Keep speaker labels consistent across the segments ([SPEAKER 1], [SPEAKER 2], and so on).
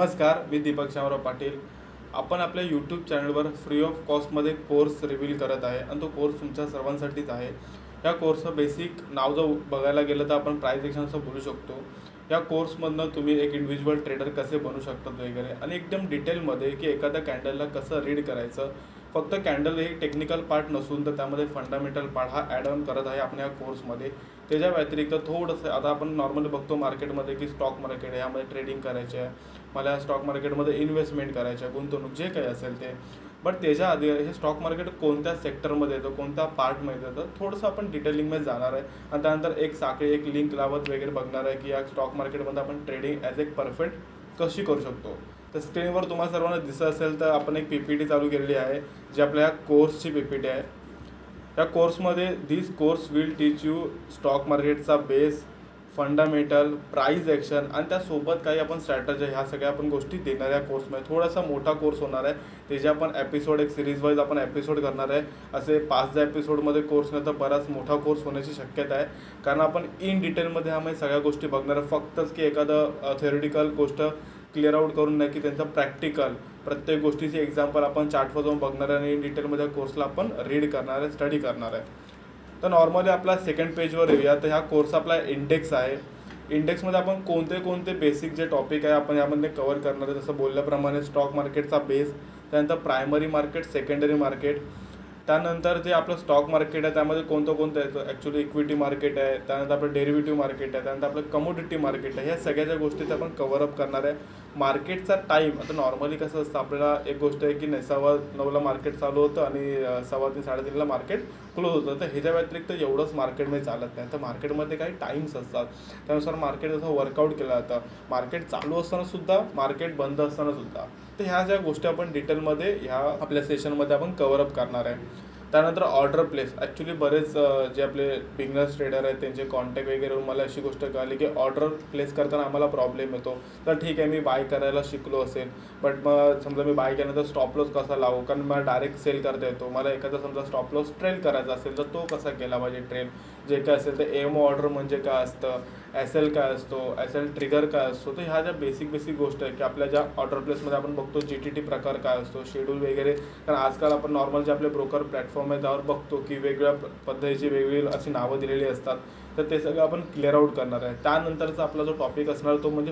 [SPEAKER 1] नमस्कार, मी दीपक शामराव पाटील. आपण आपल्या यूट्यूब चॅनलवर फ्री ऑफ कॉस्टमध्ये कोर्स रिव्हील करत आहे आणि तो कोर्स तुमच्या सर्वांसाठीच आहे. या कोर्सचं बेसिक नाव जर बघायला गेलं तर आपण प्राइस एक्शनचं बोलू शकतो. या कोर्समधनं तुम्ही एक इंडिव्हिज्युअल ट्रेडर कसे बनू शकतात वगैरे आणि एकदम डिटेलमध्ये की एखाद्या कॅन्डलला कसं रीड करायचं. फक्त कॅन्डल हे टेक्निकल पार्ट नसून तर त्यामध्ये फंडामेंटल पार्ट हा ॲड ऑन करत आहे आपण या कोर्समध्ये. त्याच्या व्यतिरिक्त थोडंसं आता आपण नॉर्मली बघतो मार्केटमध्ये की स्टॉक मार्केट आहे, यामध्ये ट्रेडिंग करायचे आहे, मला या स्टॉक मार्केटमध्ये इन्व्हेस्टमेंट करायची आहे, गुंतवणूक जे काही असेल ते. बट त्याच्या आधी हे स्टॉक मार्केट कोणत्या सेक्टरमध्ये येतं, कोणत्या पार्टमध्ये येतं, थोडंसं आपण डिटेलिंगमध्ये जाणार आहे आणि त्यानंतर एक साखळी एक लिंक लावत वगैरे बघणार आहे की या स्टॉक मार्केटमध्ये आपण ट्रेडिंग ॲज एक परफेक्ट कशी करू शकतो. तर स्क्रीनवर तुम्हाला सर्वांना दिसत असेल तर आपण एक PPT चालू केलेली आहे जी आपल्या कोर्सची PPT आहे. या कोर्समध्ये this course will teach you stock मार्केटचा बेस, फंडामेंटल, प्राइस ॲक्शन आणि त्यासोबत काही आपण स्ट्रॅटजी ह्या सगळ्या आपण गोष्टी देणार या कोर्समध्ये. थोडासा मोठा कोर्स होणार आहे, त्याचे आपण एपिसोड एक सिरीज वाईज आपण एपिसोड करणार आहे. असे 5-10 एपिसोडमध्ये कोर्स नाही तर बराच मोठा कोर्स होण्याची शक्यता आहे, कारण आपण इन डिटेलमध्ये ह्यामध्ये सगळ्या गोष्टी बघणार आहे. फक्तच की एखादं थेरोटिकल गोष्ट क्लिअर आउट करून नाही की त्यांचं प्रॅक्टिकल प्रत्येक गोष्टीचे एक्झाम्पल आपण चार्टवर जाऊन बघणार आहे आणि इन डिटेलमध्ये कोर्सला आपण रीड करणार आहे, स्टडी करणार आहे. तर नॉर्मली आपला सेकंड पेजवर येऊया. तर ह्या कोर्स आपला इंडेक्स आहे. इंडेक्समध्ये आपण कोणते कोणते बेसिक जे टॉपिक आहे आपण यामध्ये कवर करणार आहे. जसं बोलल्याप्रमाणे स्टॉक मार्केटचा बेस, त्यानंतर प्रायमरी मार्केट, सेकंडरी मार्केट, त्यानंतर जे आपलं स्टॉक मार्केट आहे त्यामध्ये कोणतं कोणतं येतं. ॲक्च्युली इक्विटी मार्केट आहे, त्यानंतर आपलं डेरिव्हेटिव्ह मार्केट आहे, त्यानंतर आपलं कमोडिटी मार्केट आहे. ह्या सगळ्या ज्या गोष्टी आपण कवरअप करणार आहे. मार्केटचा टाईम आता नॉर्मली कसं असतं, आपल्याला एक गोष्ट आहे की नाही 9:15ला मार्केट चालू होतं आणि 3:15-3:30ला मार्केट क्लोज होतं. तर ह्याच्या व्यतिरिक्त एवढंच मार्केटमध्ये चालत नाही. तर मार्केटमध्ये काही टाईम्स असतात, त्यानुसार मार्केट जसं वर्कआउट केलं जातं. मार्केट चालू असतानासुद्धा, मार्केट बंद असतानासुद्धा. तर ह्या ज्या गोष्टी आपण डिटेलमध्ये ह्या आपल्या सेशनमध्ये आपण कवरअप करणार आहे. त्यानंतर ऑर्डर प्लेस. ॲक्च्युली बरेच जे आपले बिगनर्स ट्रेडर आहेत त्यांचे कॉन्टॅक्ट वगैरे मला अशी गोष्ट कळली की ऑर्डर प्लेस करताना आम्हाला प्रॉब्लेम येतो. तर ठीक आहे, मी बाय करायला शिकलो असेल, बट मग समजा मी बाय केल्यानंतर स्टॉप लॉस कसा लावू, कारण मला डायरेक्ट सेल करता येतो. मला एखादा समजा स्टॉप लॉस ट्रेल करायचा असेल तर तो कसा केला पाहिजे ट्रेल, जे काय असेल तर एम ऑर्डर म्हणजे काय असतं, SL काय असतो, SL ट्रिगर काय असतो. तर ह्या ज्या बेसिक गोष्ट आहे की आपल्या ज्या ऑर्डर प्लेसमध्ये आपण बघतो GTT प्रकार काय असतो, शेड्यूल वगैरे. कारण आजकाल आपण नॉर्मल जे आपले ब्रोकर प्लॅटफॉर्म आहे त्यावर बघतो की वेगवेगळ्या पद्धतीची वेगवेगळी अशी नावं दिलेली असतात. तर ते सगळं आपण क्लिअर आउट करणार आहे. त्यानंतरचा आपला जो टॉपिक असणार तो म्हणजे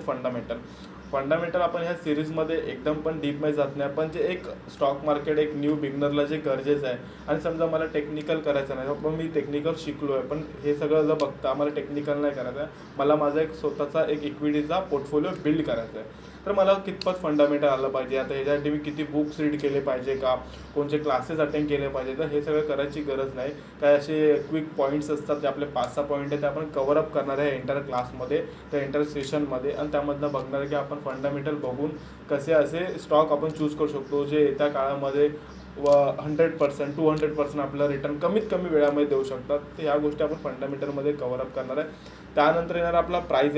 [SPEAKER 1] फंडामेंटल आपण ह्या सिरीजमध्ये एकदम पण डीपमध्ये जात नाही. पण जे एक स्टॉक मार्केट एक न्यू बिगनरला जे गरजेचं आहे, आणि समजा मला टेक्निकल करायचं नाही, पण मी टेक्निकल शिकलो आहे, पण हे सगळं जर बघता मला टेक्निकल नाही करायचं आहे, मला माझा एक स्वतःचा एक इक्विटीचा पोर्टफोलिओ बिल्ड करायचा आहे, तर मला कितपत फंडामेंटल आलं पाहिजे. आता ह्याच्यासाठी मी किती बुक्स रीड केले पाहिजे का, कोणते क्लासेस अटेंड केले पाहिजे. तर हे सगळं करायची गरज नाही. काय असे क्विक पॉईंट्स असतात, जे आपले 5-6 पॉईंट आहेत ते आपण कवरअप करणार आहे एंटर क्लासमध्ये, त्या एंटर सेशनमध्ये. आणि त्यामधनं बघणार आहे की आपण फंडामेंटल बघून कसे असे स्टॉक आपण चूज करू शकतो जे येत्या काळामध्ये 100%, 200% आपल्याला रिटर्न कमीत कमी वेळामध्ये देऊ शकतात. तर ह्या गोष्टी आपण फंडामेंटलमध्ये कवरअप करणार आहे. त्यानंतर येणार आपला प्राइस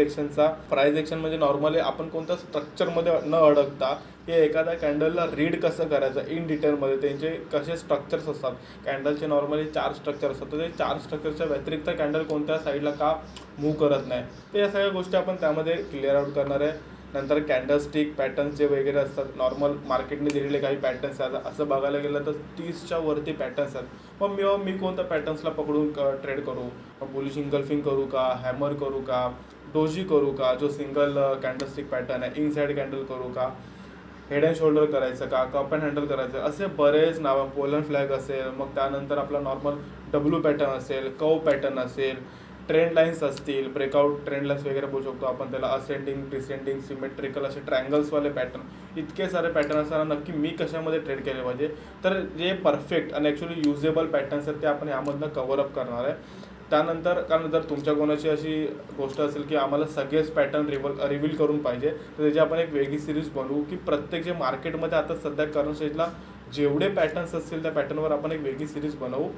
[SPEAKER 1] ॲक्शन म्हणजे नॉर्मली आपण कोणत्या स्ट्रक्चरमध्ये न अडकता की एखाद्या कॅन्डलला रीड कसं करायचं इन डिटेलमध्ये, त्यांचे कसे स्ट्रक्चर्स असतात. कॅन्डलचे नॉर्मली 4 स्ट्रक्चर असतात, तर ते 4 स्ट्रक्चरच्या व्यतिरिक्त कॅन्डल कोणत्या साईडला का मूव्ह करत नाही, तर या सगळ्या गोष्टी आपण त्यामध्ये क्लिअर आउट करणार आहे. नंतर कॅन्डलस्टिक पॅटर्न्स जे वगैरे असतात, नॉर्मल मार्केटने दिलेले काही पॅटर्न्स आहेत. असं बघायला गेलं तर 30च्या वरती पॅटर्न्स आहेत. मग मी कोणत्या पॅटर्न्सला पकडून ट्रेड करू, बुलिश इन्गल्फिंग करू का, हॅमर करू का, डोजी करू का, जो सिंगल कॅन्डलस्टिक पॅटर्न आहे, इनसाइड कॅन्डल करू का, हेड अँड शोल्डर करायचं का, कप अँड हँडल करायचं, असे बरेच नावं. पोलन फ्लॅग असेल, मग त्यानंतर आपला नॉर्मल W पॅटर्न असेल, कव पॅटर्न असेल, ट्रेंड लाईन्स असतील, ब्रेकआउट ट्रेंड लाईन्स वगैरे बोलू शकतो आपण त्याला, असेंडिंग, डिसेंडिंग, सिमेट्रिकल, असे ट्रँगल्सवाले पॅटर्न, इतके सारे पॅटर्न असताना नक्की मी कशामध्ये ट्रेड केले पाहिजे. तर जे परफेक्ट आणि ॲक्च्युली युजेबल पॅटर्न्स आहेत ते आपण यामधनं कवरअप करणार आहे. त्यानंतर कारण जर तुमच्या कोणाची अशी गोष्ट असेल की आम्हाला सगळेच पॅटर्न रिव्हील करून पाहिजे, तर त्याची आपण एक वेगळी सिरीज बनवू की प्रत्येक जे मार्केटमध्ये आता सध्या करंट स्टेजला जेवढे पॅटर्न्स असतील त्या पॅटर्नवर आपण एक वेगळी सिरीज बनवू.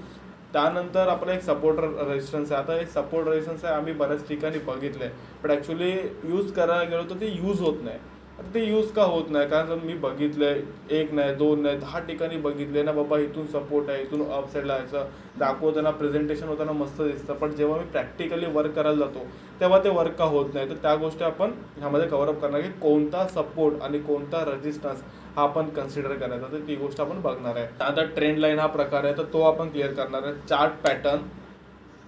[SPEAKER 1] त्यानंतर आपला एक सपोर्ट रेजिस्टन्स आहे. आता एक सपोर्ट रेजिस्टन्स आहे आम्ही बऱ्याच ठिकाणी बघितलं आहे, बट ॲक्च्युली यूज करायला गेलो तर ते यूज होत नाही. आता ते यूज का होत नाही? कारण मी बघितलंय, एक नाही, दोन नाही, 10 ठिकाणी बघितले ना बाबा, इथून सपोर्ट आहे, इथून अप साईडला यायचं दाखवताना, प्रेझेंटेशन होताना मस्त दिसतं, पण जेव्हा मी प्रॅक्टिकली वर्क करायला जातो तेव्हा ते वर्क का होत नाही. तर त्या गोष्टी आपण ह्यामध्ये कव्हरअप करणार की कोणता सपोर्ट आणि कोणता रेजिस्टन्स हा आपण कन्सिडर करायचा, तर ती गोष्ट आपण बघणार आहे. आता ट्रेंड लाईन हा प्रकार आहे, तर तो आपण क्लिअर करणार आहे. चार्ट पॅटर्न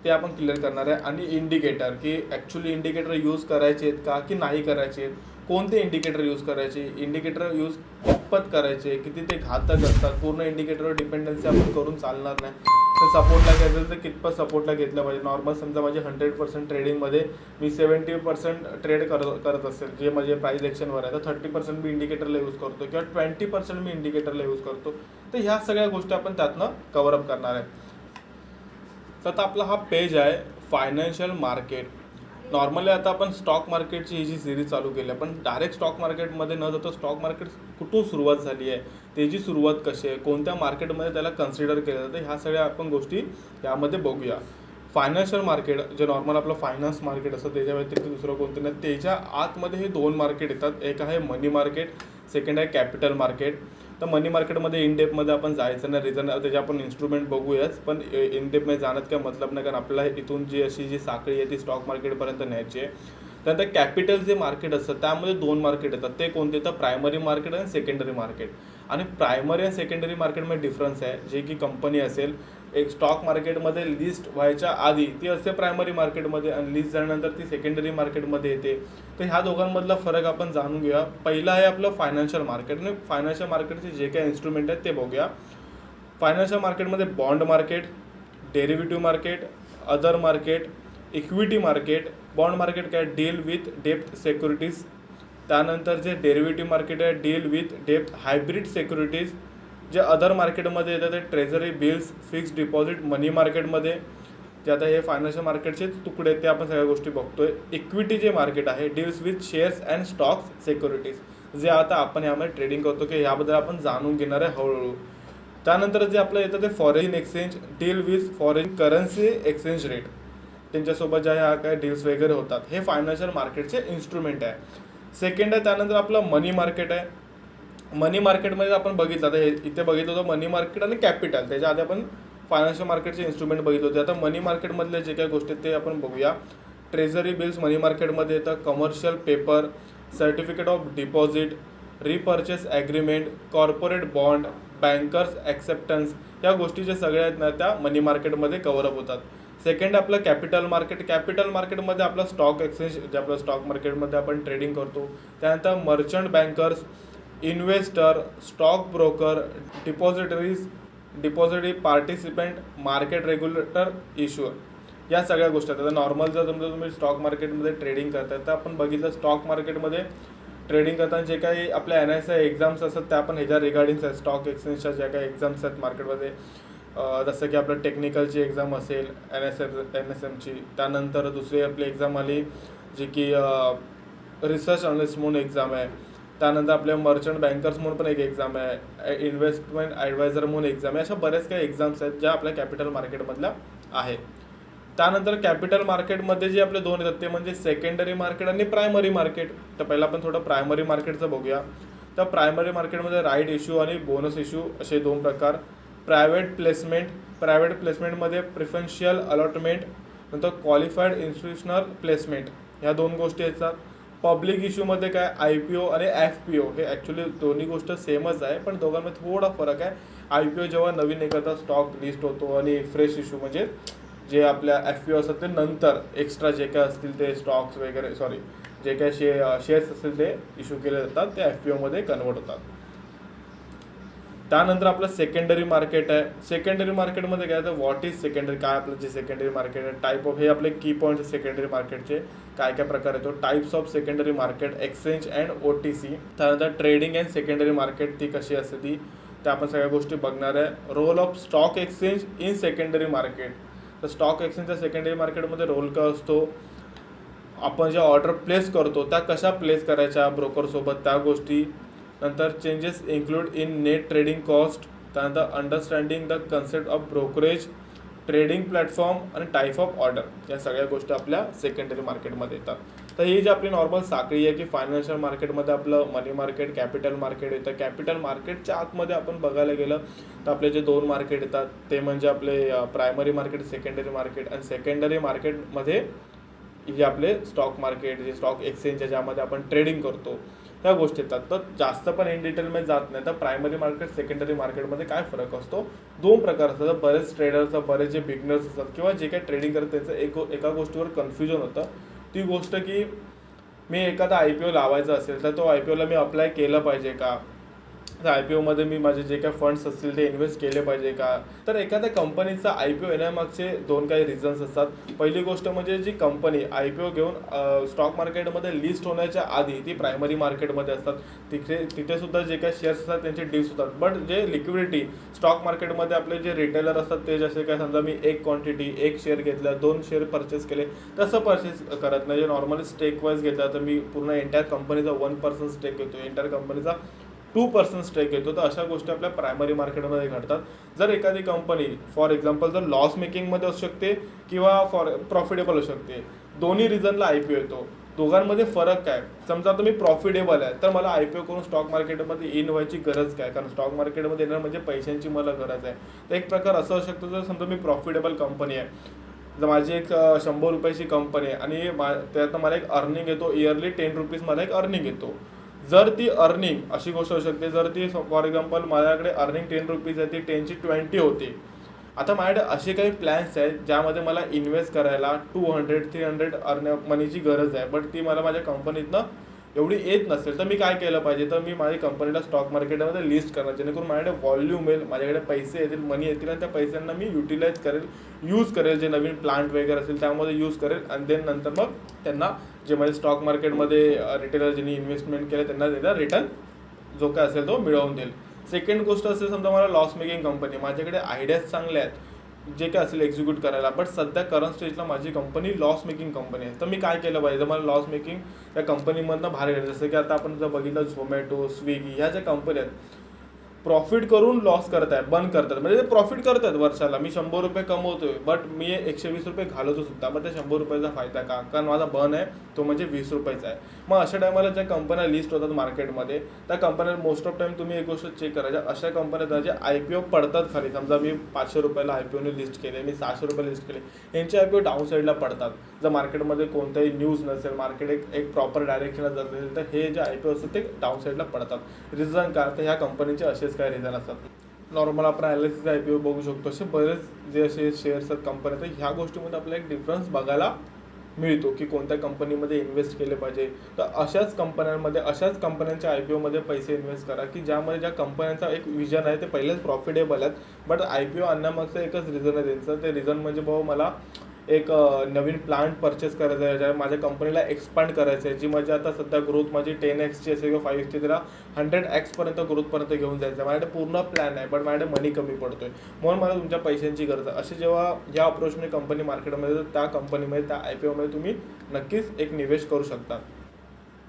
[SPEAKER 1] ते आपण क्लिअर करणार आहे. आणि इंडिकेटर, की ॲक्च्युली इंडिकेटर यूज करायचे आहेत का की नाही करायचे आहेत, कोणते इंडिकेटर यूज करायचे, इंडिकेटर यूज कितपत करायचे, किती ते घातक असतात, पूर्ण इंडिकेटरवर डिपेंडन्सी आपण करून चालणार नाही. तर सपोर्टला घ्यायचं तर कितपत सपोर्टला घेतलं पाहिजे. नॉर्मल समजा माझे 100% ट्रेडिंगमध्ये मी 70% ट्रेड करत असेल, जे माझे प्राईस ॲक्शनवर आहे, तर 30% मी इंडिकेटरला यूज करतो किंवा 20% मी इंडिकेटरला यूज करतो. तर ह्या सगळ्या गोष्टी आपण त्यातनं कव्हरअप करणार आहे. तर आता आपला हा पेज आहे फायनान्शियल मार्केट. नॉर्मली आता आपण स्टॉक मार्केटची ही जी सिरीज चालू केली आहे, पण डायरेक्ट स्टॉक मार्केटमध्ये न जाता स्टॉक मार्केट कुठून सुरुवात झाली आहे, त्याची सुरुवात कशी आहे, कोणत्या मार्केटमध्ये त्याला कन्सिडर केलं जातं, ह्या सगळ्या आपण गोष्टी यामध्ये बघूया. फायनान्शियल मार्केट जे नॉर्मल आपलं फायनान्स मार्केट असतं त्याच्या व्यतिरिक्त दुसरं कोणतं नाही. त्याच्या आतमध्ये हे 2 मार्केट येतात. एक आहे मनी मार्केट, सेकंड आहे कॅपिटल मार्केट. तर मनी मार्केटमध्ये इन डेपमध्ये आपण जायचं नाही, रिझन त्याचे आपण इन्स्ट्रुमेंट बघूयाच, पण इन डेपमध्ये जाण्यात काय मतलब नाही, कारण आपल्याला इथून जी अशी जी साखळी आहे ती स्टॉक मार्केटपर्यंत न्यायची आहे. त्यानंतर कॅपिटल जे मार्केट असतं त्यामध्ये 2 मार्केट येतात. ते कोणते, तर प्रायमरी मार्केट आणि सेकंडरी मार्केट. आणि प्रायमरी आणि सेकंडरी मार्केटमध्ये डिफरन्स आहे. जे की कंपनी असेल एक स्टॉक मार्केटमध्ये लिस्ट व्हायच्या आधी ती असते प्रायमरी मार्केटमध्ये, आणि लिस्ट झाल्यानंतर ती सेकंडरी मार्केटमध्ये येते. तर ह्या दोघांमधला फरक आपण जाणून घेऊया. पहिला आहे आपलं फायनान्शियल मार्केट, आणि फायनान्शियल मार्केटचे जे काही इन्स्ट्रुमेंट आहेत ते बघूया. फायनान्शियल मार्केटमध्ये bond market, derivative market, other market, equity market. Bond market काय, डील विथ डेप्ट सिक्युरिटीज. त्यानंतर जे डेरिव्हेटिव्ह मार्केट आहे, डील विथ डेप्ट हायब्रिड सिक्युरिटीज. जे अदर मार्केटमध्ये येतात ते treasury bills, fixed deposit. Money मार्केटमध्ये जे आता हे फायनान्शियल मार्केटचे तुकडे ते आपण सगळ्या गोष्टी बघतोय. इक्विटी जे मार्केट आहे, deals with shares and stocks securities, जे आता आपण यामध्ये ट्रेडिंग करतो की याबद्दल आपण जाणून घेणार आहे हळूहळू. त्यानंतर जे आपलं येतं ते foreign exchange, deal with foreign currency exchange rate, त्यांच्यासोबत ज्या ह्या काय डील्स वगैरे होतात, हे फायनान्शियल मार्केटचे इन्स्ट्रुमेंट आहे. सेकंड आहे त्यानंतर आपलं मनी मार्केट आहे. मनी मार्केटमध्ये आपण बघितलं, आता हे इथे बघितलं होतं मनी मार्केट आणि कॅपिटल, त्याच्या आधी आपण फायनान्शियल मार्केटचे इन्स्ट्रुमेंट बघितले होते. आता मनी मार्केटमधले जे काही गोष्टी ते आपण बघूया. ट्रेझरी बिल्स मनी मार्केटमध्ये येतं, commercial paper, certificate of deposit, repurchase agreement, corporate bond, bankers acceptance, या गोष्टी ज्या सगळ्या आहेत ना त्या मनी मार्केटमध्ये कव्हरअप होतात. सेकंड आपलं कॅपिटल मार्केट. कॅपिटल मार्केटमध्ये आपलं स्टॉक एक्सचेंज, जे आपलं स्टॉक मार्केटमध्ये आपण ट्रेडिंग करतो. त्यानंतर merchant bankers, investor, stock broker, depository participant, market regulator, issuer, या सगळ्या गोष्टी आहेत. आता नॉर्मल जर तुम्ही स्टॉक मार्केटमध्ये ट्रेडिंग करताय तर आपण बघितलं स्टॉक मार्केटमध्ये ट्रेडिंग करताना जे काही आपल्या NISA एक्झाम्स असतात त्या आपण ह्याच्या रिगार्डिंग आहेत. स्टॉक एक्सचेंजच्या ज्या काही एक्झाम्स आहेत मार्केटमध्ये, जसं की आपलं टेक्निकलची एक्झाम असेल NSMची. त्यानंतर दुसरी आपली एक्झाम आली जी की रिसर्च अनालिस्ट म्हणून एक्झाम आहे. त्यानंतर आपल्या मर्चंट बँकर्स म्हणून पण एक एक्झाम आहे, इन्व्हेस्टमेंट ॲडवायझर म्हणून एक्झाम आहे. अशा बऱ्याच काही एक्झाम्स आहेत ज्या आपल्या कॅपिटल मार्केटमधल्या आहेत. त्यानंतर कॅपिटल मार्केटमध्ये जे आपले 2 येतात ते म्हणजे सेकंडरी मार्केट आणि प्रायमरी मार्केट. तर पहिला आपण थोडं प्रायमरी मार्केटचं बघूया. तर प्रायमरी मार्केटमध्ये राईट इश्यू आणि बोनस इश्यू असे 2 प्रकार. प्रायव्हेट प्लेसमेंटमध्ये प्रिफरन्शियल अलॉटमेंट, नंतर क्वालिफाईड इन्स्टिट्यूशनल प्लेसमेंट, ह्या 2 गोष्टी येतात. पब्लिक इश्यूमध्ये काय, IPO आणि FPO. हे ॲक्च्युली दोन्ही गोष्ट सेमच आहे, पण दोघांमध्ये थोडा फरक आहे. IPO जेव्हा नवीन एखादा स्टॉक लिस्ट होतो, आणि फ्रेश इश्यू म्हणजे जे आपल्या FPO असतात ते नंतर एक्स्ट्रा जे काय असतील ते स्टॉक्स वगैरे, जे काय शेअर्स असतील ते इश्यू केले जातात, ते FPOमध्ये कन्वर्ट होतात. त्यानंतर आपलं सेकंडरी मार्केट आहे. सेकंडरी मार्केटमध्ये काय, तर व्हॉट इज सेकंडरी, काय आपलं जे सेकंडरी मार्केट आहे, टाईप ऑफ, हे आपले की पॉईंट सेकंडरी मार्केटचे काय काय प्रकार येतो. Types of secondary market, exchange and OTC. त्यानंतर ट्रेडिंग अँड सेकंडरी मार्केट ती कशी असते ती, त्या आपण सगळ्या गोष्टी बघणार आहे. Role of stock exchange in secondary market. तर स्टॉक एक्सचेंजच्या सेकंडरी मार्केटमध्ये रोल काय असतो, आपण ज्या ऑर्डर प्लेस करतो त्या कशा प्लेस करायच्या ब्रोकरसोबत, त्या गोष्टी. नंतर changes include in net trading cost. त्यानंतर understanding the concept of brokerage, trading platform आणि टाईप ऑफ ऑर्डर या सगळ्या गोष्टी आपल्या सेकंडरी मार्केटमध्ये येतात. तर ही जी आपली नॉर्मल साखळी आहे की फायनान्शियल मार्केटमध्ये आपलं मनी मार्केट, कॅपिटल मार्केट येतं. कॅपिटल मार्केटच्या आतमध्ये आपण बघायला गेलं तर आपले जे 2 मार्केट येतात ते म्हणजे आपले प्रायमरी मार्केट, सेकंडरी मार्केट. आणि सेकंडरी मार्केटमध्ये जे आपले स्टॉक मार्केट, जे स्टॉक एक्सचेंज आहे ज्यामध्ये आपण ट्रेडिंग करतो ह्या गोष्टी येतात. तर जास्त पण इन डिटेलमध्ये जात नाही. तर प्रायमरी मार्केट, सेकंडरी मार्केटमध्ये काय फरक असतो? 2 प्रकार असतात. बरेच ट्रेडर्स, बरेच जे बिगनर्स असतात किंवा जे काही ट्रेडिंग करतात त्यांचं एका गोष्टीवर कन्फ्युजन होतं. ती गोष्ट की मी एखादा IPO लावायचा असेल तर तो IPOला मी अप्लाय केलं पाहिजे का? तर IPOमध्ये मी माझे जे काही फंड्स असतील ते इन्व्हेस्ट केले पाहिजे का? तर एखाद्या कंपनीचा IPO येण्यामागचे 2 काही रिझन्स असतात. पहिली गोष्ट म्हणजे जी कंपनी IPO घेऊन स्टॉक मार्केटमध्ये लिस्ट होण्याच्या आधी ती प्रायमरी मार्केटमध्ये असतात. तिथे सुद्धा जे काही शेअर्स असतात त्यांचे डील्स होतात. बट जे लिक्विडिटी स्टॉक मार्केटमध्ये आपले जे रिटेलर असतात ते जसे काय समजा मी एक क्वांटिटी, एक शेअर घेतला, 2 शेअर परचेस केले तसं परचेस करत नाही. जे नॉर्मली स्टेक वाईज घेतला तर मी पूर्ण एंटायर कंपनीचा 1% स्टेक घेतो, एंटायर कंपनीचा 2% स्टेक येतो. तर अशा गोष्टी आपल्या प्रायमरी मार्केटमध्ये घडतात. जर एखादी कंपनी फॉर एक्झाम्पल जर लॉस मेकिंगमध्ये असू शकते किंवा प्रॉफिटेबल असू शकते, दोन्ही रिझनला IPO येतो. दोघांमध्ये फरक काय? समजा आता मी प्रॉफिटेबल आहे तर मला IPO करून स्टॉक मार्केटमध्ये इन व्हायची गरज काय? कारण स्टॉक मार्केटमध्ये येणं म्हणजे पैशांची मला गरज आहे. तर एक प्रकार असं असू शकतो जर समजा मी प्रॉफिटेबल कंपनी आहे, जर माझी एक 100 रुपयाची कंपनी आहे आणि त्यातनं मला एक अर्निंग येतो, इयरली 10 रुपीज मला एक अर्निंग येतो. जर ती अर्निंग अशी गोष्ट असू शकते, जर ती फॉर एक्झाम्पल माझ्याकडे अर्निंग 10 रुपीज आहे ती 10 ची 20 होते. आता माझ्याकडे असे काही प्लॅन्स आहेत ज्यामध्ये मला इन्व्हेस्ट करायला 200-300 मनीची गरज आहे, बट ती मला माझ्या कंपनीतनं एवढी येत नसेल. तर मी काय केलं पाहिजे? तर मी माझ्या कंपनीला स्टॉक मार्केटमध्ये लिस्ट करणार जेणेकरून माझ्याकडे व्हॉल्यूम येईल, माझ्याकडे पैसे येतील, मनी येतील आणि त्या पैशांना मी युटिलाइज करेल, यूज करेल. जे नवीन प्लांट वगैरे असेल त्यामध्ये यूज करेल आणि देन नंतर मग त्यांना जे माझे स्टॉक मार्केटमध्ये रिटेलर ज्यांनी इन्व्हेस्टमेंट केलं त्यांना त्याचा रिटर्न जो काय असेल तो मिळवून देईल. सेकंड गोष्ट असेल समजा मला लॉस मेकिंग कंपनी, माझ्याकडे आयडियाज चांगले आहेत जे काय असेल एक्झिक्यूट करायला, बट सध्या करंट स्टेजला माझी कंपनी लॉस मेकिंग कंपनी आहे. तर मी काय केलं पाहिजे? मला लॉस मेकिंग त्या कंपनीमधनं बाहेर गेलं. जसं की आता आपण जर बघितलं झोमॅटो, स्विगी ह्या ज्या कंपनी आहेत प्रॉफिट करून लॉस करतायत, बंद करतात. म्हणजे ते प्रॉफिट करतात वर्षाला, मी 100 रुपये कमवतोय बट मी 120 रुपये घालवतो सुद्धा, मग त्या 100 रुपयाचा फायदा का? कारण माझा बर्न आहे तो म्हणजे 20 रुपयाचा आहे. मग अशा टायमाला ज्या कंपन्या लिस्ट होतात मार्केटमध्ये त्या कंपन्या मोस्ट ऑफ टाईम तुम्ही एक गोष्ट चेक करायच्या, अशा कंपन्या ज्या IPO पडतात खाली, समजा मी 500 रुपयाला IPOने लिस्ट केले, मी 600 रुपये लिस्ट केले, यांचे IPO डाऊन साईडला पडतात. जर मार्केटमध्ये कोणताही न्यूज नसेल, मार्केट एक प्रॉपर डायरेक्शनला जात नसेल तर हे जे IPO असतात ते डाऊन साईडला पडतात. रिझन काय? तर ह्या कंपनीचे असेच काय रिझन असतात. नॉर्मल आपण ॲनालिसिस IPO बघू शकतो. असे बरेच जे असे शेअर्स आहेत कंपन्या, तर ह्या गोष्टीमध्ये आपल्याला एक डिफरन्स बघायला मिळतो की कोणत्या कंपनीमध्ये इन्व्हेस्ट केले पाहिजे. तर अशाच कंपन्यांमध्ये, अशाच कंपन्यांच्या IPOमध्ये पैसे इन्व्हेस्ट करा की ज्यामध्ये ज्या कंपन्यांचा एक विजन आहे ते पहिलेच प्रॉफिटेबल आहेत, बट IPO आणण्यामागचं एकच रिझन आहे त्यांचं. ते रिझन म्हणजे भाऊ मला एक नवीन प्लांट परचेस करायचा आहे, ज्या माझ्या कंपनीला एक्सपांड करायचं आहे, जी माझी आता सध्या ग्रोथ माझी 10x असेल किंवा 5x तिला 100x ग्रोथपर्यंत घेऊन जायचं आहे. माझ्याकडे पूर्ण प्लॅन आहे बट माझ्याकडे मनी कमी पडतोय, म्हणून मला तुमच्या पैशांची गरज आहे. असे जेव्हा या अप्रोचने कंपनी मार्केटमध्ये तर त्या कंपनीमध्ये त्या IPOमध्ये तुम्ही नक्कीच एक निवेश करू शकता.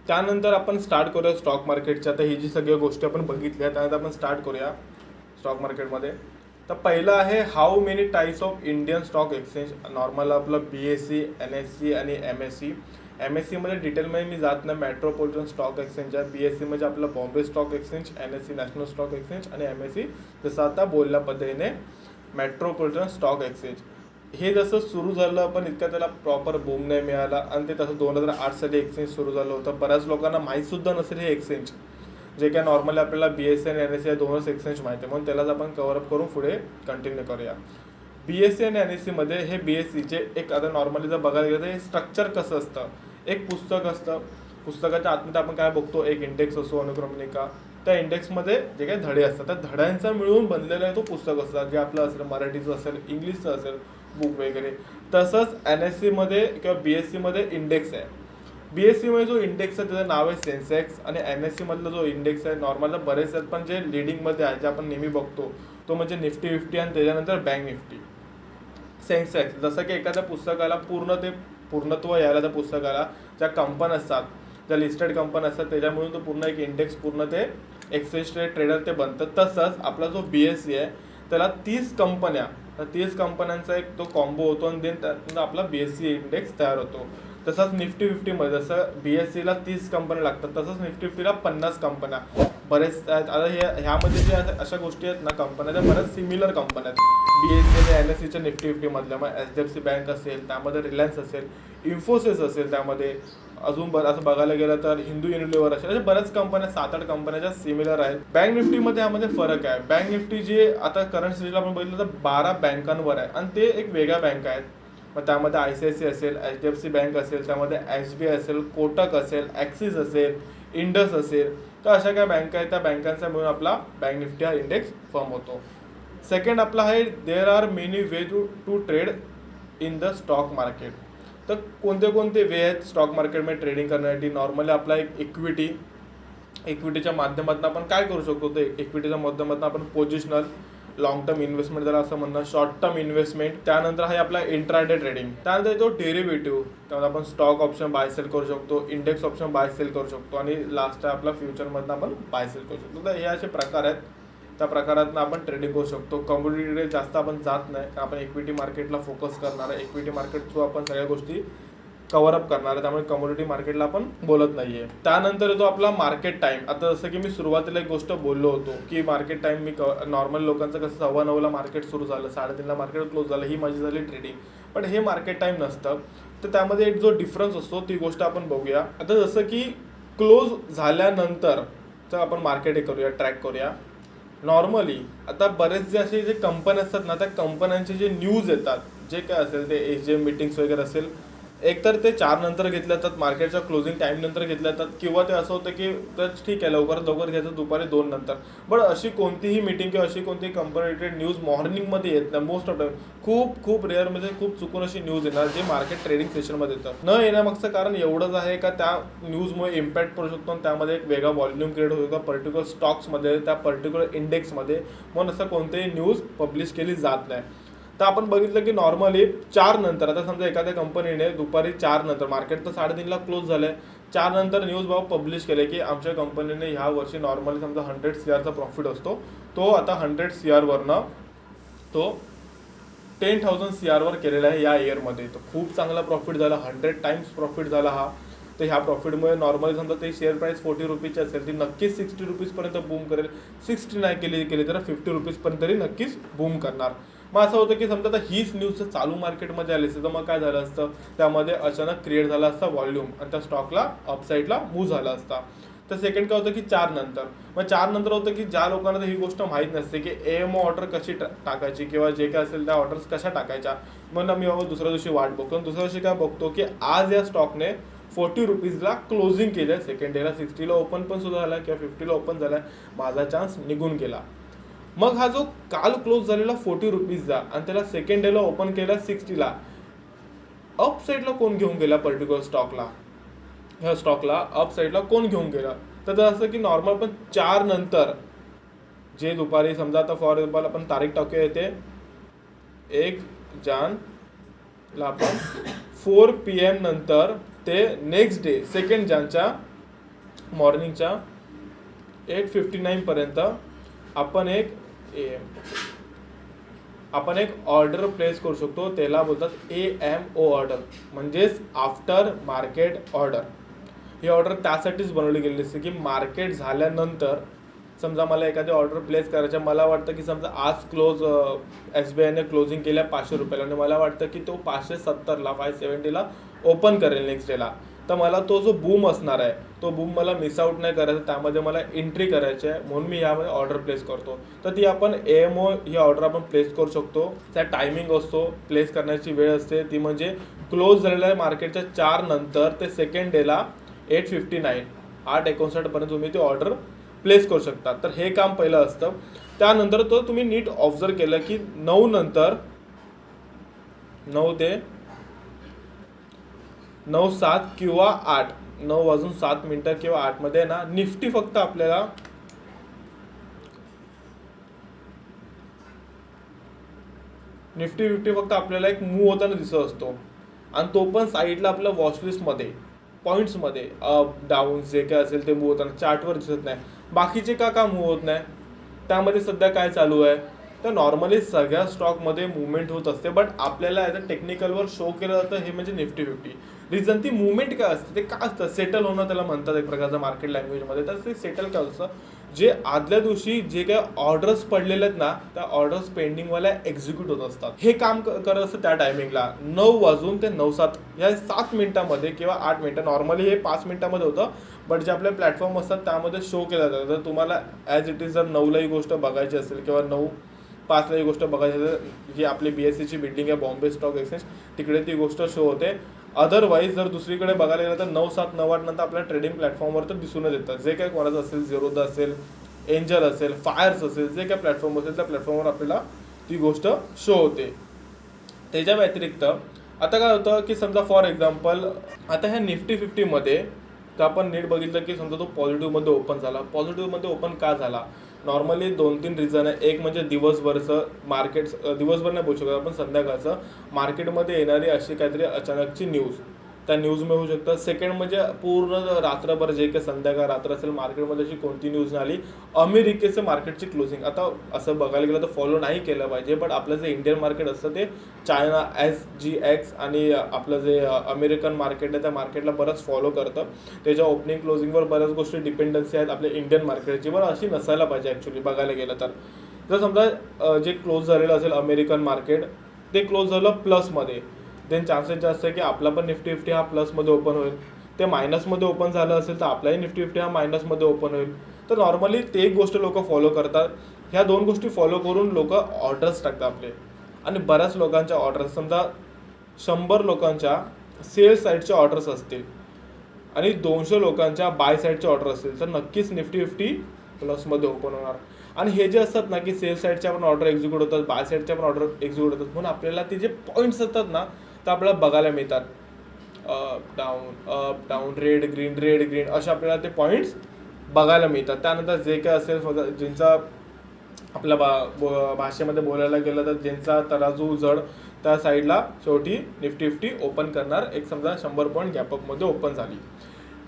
[SPEAKER 1] त्यानंतर आपण स्टार्ट करूया स्टॉक मार्केटच्या. तर ही जी सगळ्या गोष्टी आपण बघितल्या त्यानंतर आपण स्टार्ट करूया स्टॉक मार्केटमध्ये. तर पहिलं आहे how many types of Indian stock exchange. Normal आपलं BSE, NSE आणि MSE. MSEमध्ये डिटेलमध्ये मी जात नाही. मेट्रोपॉलिटन स्टॉक एक्सचेंज आहे. BSE म्हणजे आपलं Bombay stock exchange, NSE national stock exchange आणि MSE जसं आता बोलल्या पद्धतीने मेट्रोपॉलिटन स्टॉक एक्सचेंज. हे जसं सुरू झालं पण इतका त्याला प्रॉपर बूम नाही मिळाला आणि ते तसं 2008 साली एक्सचेंज सुरू झालं होतं. बऱ्याच लोकांना माहीतसुद्धा नसेल हे एक्सचेंज, जे काय नॉर्मली आपल्याला BSE आणि NSE या दोनच एक्सचेंज माहिती आहे, म्हणून त्यालाच आपण कव्हरअप करून पुढे कंटिन्यू करूया. BSE आणि NSEमध्ये हे BSEचे एक आता नॉर्मली जर बघायला गेलं तर हे स्ट्रक्चर कसं असतं, एक पुस्तक असतं. पुस्तकाच्या आतमध्ये आपण काय बघतो, एक इंडेक्स असतो अनुक्रमणिका. त्या इंडेक्समध्ये जे काही धडे असतात त्या धड्यांचा मिळून बनलेला आहे तो पुस्तक असतात, जे आपलं असेल मराठीचं असेल, इंग्लिशचं असेल बुक वगैरे. तसंच NSEमध्ये किंवा BSEमध्ये इंडेक्स आहे. BSEमध्ये जो इंडेक्स आहे त्याचं नाव आहे सेन्सेक्स आणि NSEमधला जो इंडेक्स आहे नॉर्मल बरेच आहेत पण जे लिडिंगमध्ये आहे जे आपण नेहमी बघतो तो म्हणजे निफ्टी 50 आणि त्याच्यानंतर बँक निफ्टी. सेन्सेक्स जसं की एखाद्या पुस्तकाला पूर्णत्व यायला त्या पुस्तकाला ज्या कंपन्या असतात, ज्या लिस्टेड कंपन्या असतात त्याच्यामुळे तो पूर्ण एक इंडेक्स पूर्ण ते एक्सचेंज ट्रेडर ते बनतं. तसंच आपला जो BSE आहे त्याला 30 कंपन्या तर 30 कंपन्यांचा एक तो कॉम्बो होतो आणि देन त्यातून आपला BSE इंडेक्स तयार होतो. तसंच निफ्टी 50मध्ये जसं BSEला 30 कंपन्या लागतात तसंच निफ्टी 50ला 50 कंपन्या बरेच आहेत. आता ह्यामध्ये जे अशा गोष्टी आहेत ना कंपन्या त्या बऱ्याच सिमिलर कंपन्या आहेत. BSE आणि NSEच्या निफ्टी 50मधल्या मग HDFC बँक असेल, त्यामध्ये रिलायन्स असेल, इन्फोसिस असेल, त्यामध्ये अजून असं बघायला गेलं तर हिंदू युनिलिव्हर असेल, अशा बऱ्याच कंपन्या 7-8 कंपन्या ज्या सिमिलर आहेत. बँक निफ्टीमध्ये यामध्ये फरक आहे. बँक निफ्टी जे आता करंट स्टेजला आपण बघितलं तर 12 बँकांवर आहे आणि ते एक वेगळ्या बँका आहेत. मग त्यामध्ये ICICI असेल, HDFC बँक असेल, त्यामध्ये SBI असेल, कोटक असेल, ॲक्सिस असेल, इंडस असेल, तर अशा काय बँका आहेत त्या बँकांचा मिळून आपला बँक निफ्टी हा इंडेक्स फॉर्म होतो. सेकंड आपला आहे there are many way to trade in the stock market. तर कोणते कोणते वे आहेत स्टॉक मार्केटमध्ये ट्रेडिंग करण्यासाठी. नॉर्मली आपला एक इक्विटीच्या माध्यमातून आपण काय करू शकतो, तर इक्विटीच्या माध्यमातून आपण पोझिशनल, लॉंग टर्म इन्व्हेस्टमेंट त्याला असं म्हणणं, शॉर्ट टर्म इन्व्हेस्टमेंट, त्यानंतर आहे आपला इंट्राडे ट्रेडिंग, त्यानंतर येतो डेरिव्हेटिव्ह, त्यामध्ये आपण स्टॉक ऑप्शन बाय सेल करू शकतो, इंडेक्स ऑप्शन बाय सेल करू शकतो आणि लास्ट आहे आपला फ्युचरमधनं आपण बाय सेल करू शकतो. तर हे असे प्रकार आहेत, त्या प्रकारातनं आपण ट्रेडिंग करू शकतो. कमोडिटीकडे जास्त आपण जात नाही, आपण इक्विटी मार्केटला फोकस करणार आहे. इक्विटी मार्केट थ्रू आपण सगळ्या गोष्टी कव्हर अप करणार आहे, त्यामुळे कमोडिटी मार्केटला आपण बोलत नाहीये. त्यानंतर येतो आपला मार्केट टाइम. आता जसं की मी सुरुवातीला एक गोष्ट बोललो होतो की मार्केट टाइम मी नॉर्मल लोकांचं कसं 9:15ला मार्केट सुरू झालं, 3:30ला मार्केट क्लोज झालं, ही माझी झाली ट्रेडिंग. पण हे मार्केट टाइम नसतं. तर त्यामध्ये एक जो डिफरन्स असतो ती गोष्ट आपण बघूया. आता जसं की क्लोज झाल्यानंतर तर आपण मार्केट हे करूया, ट्रॅक करूया. नॉर्मली आता बरेच असे जे कंपन्या असतात ना, त्या कंपन्यांचे जे न्यूज येतात, जे काय असेल ते AGM मीटिंग्स वगैरे असेल, एकतर ते 4 नंतर घेतल्या जातात, मार्केटच्या क्लोजिंग टाईम नंतर घेतल्या जातात, किंवा ते असं होतं की तर ठीक आहे लवकरात लवकर घ्यायचं दुपारी 2 नंतर. बट अशी कोणतीही मीटिंग किंवा अशी कोणतीही कंपनी रिलेटेड न्यूज मॉर्निंगमध्ये येत नाही. मोस्ट ऑफ टाईम खूप रेअरमध्ये खूप चुकून अशी न्यूज येणार जे मार्केट ट्रेडिंग सेशनमध्ये येतं. न येण्यामागचं कारण एवढंच आहे का त्या न्यूजमुळे इम्पॅक्ट पडू शकतो आणि त्यामध्ये एक वेगळा व्हॉल्यूम क्रिएट होऊ शकतो पर्टिक्युलर स्टॉक्समध्ये, त्या पर्टिक्युलर इंडेक्समध्ये. म्हणून असं कोणतीही न्यूज पब्लिश केली जात नाही. तर आपण बघितलं की नॉर्मली 4 नंतर, आता समजा एखाद्या कंपनीने दुपारी 4 नंतर, मार्केट तर 3:30ला क्लोज झालं आहे, 4 नंतर न्यूज पब्लिश केले की आमच्या कंपनीने ह्या वर्षी नॉर्मली समजा 100 CRचा प्रॉफिट असतो, तो आता 100 CRवरनं तो 10,000 CRवर केलेला आहे या इयरमध्ये. तर खूप चांगला प्रॉफिट झाला, 100 टाइम्स प्रॉफिट झाला हा. तर ह्या प्रॉफिटमुळे नॉर्मली समजा ते शेअर प्राईस 40 रुपीची असेल ती नक्कीच 60 रुपीजपर्यंत बूम करेल. 60 नाही केली तर 50 रुपीजपर्यंत तरी नक्कीच बूम करणार. मग असं होतं की समजा आता हीच न्यूज चालू मार्केटमध्ये आली असते तर मग काय झालं असतं, त्यामध्ये अचानक क्रिएट झाला असता व्हॉल्यूम आणि त्या स्टॉकला अपसाईडला मूव्ह झाला असता. तर सेकंड काय होतं की 4 नंतर, मग 4 नंतर होतं की ज्या लोकांना ही गोष्ट माहीत नसते की AMO ऑर्डर कशी टाकायची किंवा जे काय असेल त्या ऑर्डर्स कशा टाकायच्या, मग मी बाबा दुसऱ्या दिवशी वाट बघतो आणि दुसऱ्या दिवशी काय बघतो की आज या स्टॉकने 40 रुपीजला क्लोजिंग केलं, सेकंड डेला 60ला ओपन पण सुद्धा झाला किंवा 50ला ओपन झाला, माझा चान्स निघून गेला. मग हा जो काल क्लोज झालेला 40 रुपीजचा आणि त्याला सेकंड डेला ओपन केला 60ला, अप साईडला कोण घेऊन गेला पर्टिक्युलर स्टॉकला, ह्या स्टॉकला अप साईडला कोण घेऊन गेला. तर असं की नॉर्मल पण 4 नंतर जे दुपारी समजा आता फॉर एक्झाम्पल आपण तारीख टाकूया येते 1 जानेवारीला, आपण 4 PM नंतर ते नेक्स्ट डे 2 जानेवारीच्या मॉर्निंगच्या 8:59 पर्यंत आपण एक ऑर्डर प्लेस करू शकतो. त्याला बोलतात AMO ऑर्डर, म्हणजेच आफ्टर मार्केट ऑर्डर. ही ऑर्डर त्यासाठीच बनवली गेलेली असते की मार्केट झाल्यानंतर समजा मला एखादी ऑर्डर प्लेस करायची, मला वाटतं की समजा आज क्लोज SBIने क्लोजिंग केल्या 500 रुपयाला आणि मला वाटतं की तो 570ला 570ला ओपन करेल नेक्स्ट डेला, तर मला तो जो बूम असणार आहे तो बूम मला मिस आउट नाही करायचा, त्यामध्ये मला एंट्री करायची आहे, म्हणून मी यामध्ये ऑर्डर प्लेस करतो. तर ती आपण AMO ही ऑर्डर आपण प्लेस करू शकतो. त्या टायमिंग असतो, प्लेस करण्याची वेळ असते ती म्हणजे क्लोज झालेल्या मार्केटच्या 4 नंतर ते सेकंड डेला 8:59 8:59 तुम्ही ती ऑर्डर प्लेस करू शकता. तर हे काम पहिलं असतं. त्यानंतर तो तुम्ही नीट ऑब्झर्व केलं की 9 नंतर 9 ते 9:07 किंवा 8 9:07 किंवा 8 मध्ये ना निफ्टी फक्त आपल्याला निफ्टी 50 फक्त आपल्याला एक मूव्ह होताना दिसत असतो आणि तो पण साईडला आपल्या वॉचलिस्टमध्ये पॉईंट्समध्ये अप डाऊन जे काय असेल ते मूव्ह होताना चार्टवर दिसत नाही. बाकीचे का मूव्ह होत नाही, त्यामध्ये सध्या काय चालू आहे, तर नॉर्मली सगळ्या स्टॉकमध्ये मुवमेंट होत असते, बट आपल्याला ॲज अ टेक्निकलवर शो केलं जातं हे म्हणजे निफ्टी 50. रिझन ती मुवमेंट काय असते, ते काय असतं, सेटल होणं त्याला म्हणतात एक प्रकारचं मार्केट लँग्वेजमध्ये. तर ते सेटल काय असतं, जे आदल्या दिवशी जे काही ऑर्डर्स पडलेले आहेत ना, त्या ऑर्डर्स पेंडिंगवाल्या एक्झिक्यूट होत असतात. हे काम करत असतं त्या टायमिंगला 9 वाजून ते 9:07 या 7 मिनिटांमध्ये किंवा 8 मिनिटं. नॉर्मली हे 5 मिनिटांमध्ये होतं, बट जे आपले प्लॅटफॉर्म असतात त्यामध्ये शो केलं जातं. जर तुम्हाला ॲज इट इज जर 9ला ही गोष्ट बघायची असेल किंवा 9:05ला ही गोष्ट बघायची असेल, जी आपली BSEची बिल्डिंग आहे बॉम्बे स्टॉक एक्सचेंज, तिकडे ती गोष्ट शो होते. अदरवाईज जर दुसरीकडे बघायला गेलं तर 9:07 9:08 नंतर आपल्या ट्रेडिंग प्लॅटफॉर्मवर तर दिसूनच येतात. जे काही कोणाचं असेल, झिरोदा असेल, एंजल असेल, फायर्स असेल, जे काही प्लॅटफॉर्म असेल त्या प्लॅटफॉर्मवर आपल्याला ती गोष्ट शो होते. त्याच्या व्यतिरिक्त आता काय होतं की समजा फॉर एक्झाम्पल आता ह्या निफ्टी 50मध्ये तर आपण नीट बघितलं की समजा तो पॉझिटिव्हमध्ये ओपन झाला. पॉझिटिव्हमध्ये ओपन का झाला, नॉर्मली 2-3 रिझन आहे. एक म्हणजे दिवसभरचं मार्केट, दिवसभर नाही बोलू शकत आपण, संध्याकाळचं मार्केटमध्ये येणारी अशी काहीतरी अचानकची न्यूज, त्या न्यूजमध्ये होऊ शकतं. सेकंड म्हणजे पूर्ण रात्रभर जे काही संध्याकाळ रात्र असेल मार्केटमध्ये अशी कोणती न्यूज नाही आली. अमेरिकेचं मार्केटची क्लोजिंग, आता असं बघायला गेलं तर फॉलो नाही केलं पाहिजे, बट आपलं जे इंडियन मार्केट असतं ते चायना SGX आणि आपलं जे अमेरिकन मार्केट आहे त्या मार्केटला बरंच फॉलो करतं. त्याच्या ओपनिंग क्लोजिंगवर बऱ्याच गोष्टी डिपेंडन्सी आहेत आपल्या इंडियन मार्केटची, बरं अशी नसायला पाहिजे ॲक्च्युली बघायला गेलं तर. जर समजा जे क्लोज झालेलं असेल अमेरिकन मार्केट, ते क्लोज झालं प्लसमध्ये, देन चान्सेस जास्त आहे की आपला पण निफ्टी 50 हा प्लसमध्ये ओपन होईल. ते मायनसमध्ये ओपन झालं असेल तर आपलाही निफ्टी 50 हा मायनसमध्ये ओपन होईल. तर नॉर्मली ते एक गोष्ट लोक फॉलो करतात. ह्या 2 गोष्टी फॉलो करून लोक ऑर्डर्स टाकतात आपले. आणि बऱ्याच लोकांच्या ऑर्डर्स, समजा 100 लोकांच्या सेल साईडच्या ऑर्डर्स असतील आणि 200 लोकांच्या बाय साईडच्या ऑर्डर असतील, तर नक्कीच निफ्टी 50 प्लसमध्ये ओपन होणार. आणि हे जे असतात ना की सेल साईडच्या पण ऑर्डर एक्झिक्यूट होतात, बाय साईडच्या पण ऑर्डर एक्झिक्यूट होतात, म्हणून आपल्याला ते जे पॉईंट्स असतात ना तर आपल्याला बघायला मिळतात. अप डाऊन रेड ग्रीन अशा आपल्याला ते पॉईंट्स बघायला मिळतात. त्यानंतर जे काय असेल ज्यांचा आपल्या भाषेमध्ये बोलायला गेलं तर ज्यांचा तराजू जड त्या साईडला शेवटी निफ्टी 50 ओपन करणार. एक समजा 100 पॉईंट गॅपअपमध्ये ओपन झाली.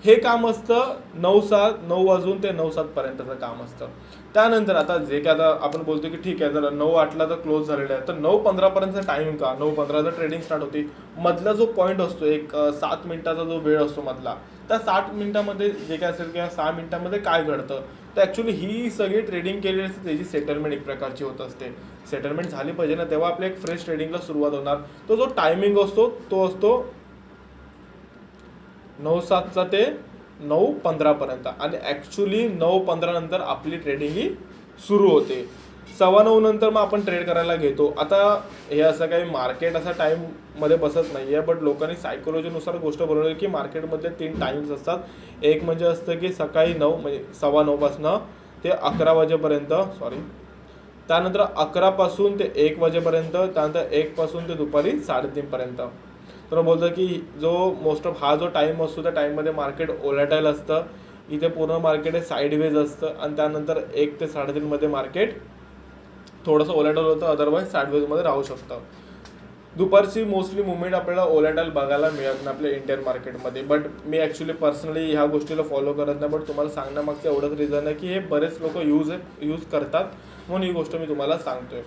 [SPEAKER 1] हे काम असतं 9 वाजून ते 9:07 पर्यंतचं काम असतं. त्यानंतर आता जे काय आता आपण बोलतो की ठीक आहे जर 9:08ला तर क्लोज झालेलं आहे, तर 9:15 पर्यंतचा टाइम का, 9:15 ट्रेडिंग स्टार्ट होती. मधला जो पॉईंट असतो एक 7 मिनिटाचा जो वेळ असतो मधला, त्या 7 मिनिटामध्ये जे काय असेल किंवा 6 मिनिटामध्ये काय घडतं, तर ॲक्च्युली ही सगळी ट्रेडिंग केलेली असते त्याची सेटलमेंट एक प्रकारची होत असते. सेटलमेंट झाली पाहिजे ना, तेव्हा आपल्या एक फ्रेश ट्रेडिंगला सुरुवात होणार. तो जो टायमिंग असतो तो असतो 9:07 ते 9:15 पर्यंत. आणि ॲक्च्युली 9:15 नंतर आपली ट्रेडिंग ही सुरू होते. 9:15 नंतर मग आपण ट्रेड करायला घेतो. आता हे असं काही मार्केट असा टाईममध्ये बसत नाही आहे, बट लोकांनी सायकोलॉजीनुसार गोष्ट बनवली की मार्केटमध्ये 3 टाईम्स असतात. एक म्हणजे असतं की सकाळी 9 म्हणजे 9:15 पासून ते 11 वाजेपर्यंत, त्यानंतर 11 पासून ते 1 वाजेपर्यंत, त्यानंतर 1 पासून ते दुपारी 3:30 पर्यंत. तर बोलतं की जो मोस्ट ऑफ हा जो टाईम असतो त्या टाईममध्ये मार्केट ओलॅटाईल असतं. इथे पूर्ण मार्केट हे साईडवेज असतं आणि त्यानंतर 1 ते 3:30 मध्ये मार्केट थोडंसं ओलॅटाईल होतं, अदरवाईज साईडवेजमध्ये राहू शकतं. दुपारची मोस्टली मुवमेंट आपल्याला ओलॅटाईल बघायला मिळत नाही आपल्या इंडियन मार्केटमध्ये. बट मी ॲक्च्युली पर्सनली ह्या गोष्टीला फॉलो करत नाही, बट तुम्हाला सांगण्यामागचं एवढंच रिझन आहे की हे बरेच लोक यूज करतात, म्हणून ही गोष्ट मी तुम्हाला सांगतोय.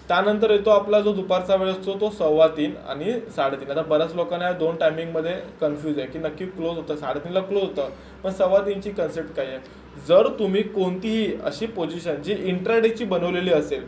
[SPEAKER 1] त्यानंतर येतो आपला जो दुपारचा वेळ असतो तो 3:15 आणि 3:30. आता बऱ्याच लोकांना या 2 टायमिंगमध्ये कन्फ्यूज आहे की नक्की क्लोज होतं 3:30ला क्लोज होतं, पण 3:15ची कन्सेप्ट काय आहे. जर तुम्ही कोणतीही अशी पोझिशन जी इंट्राडेची बनवलेली असेल,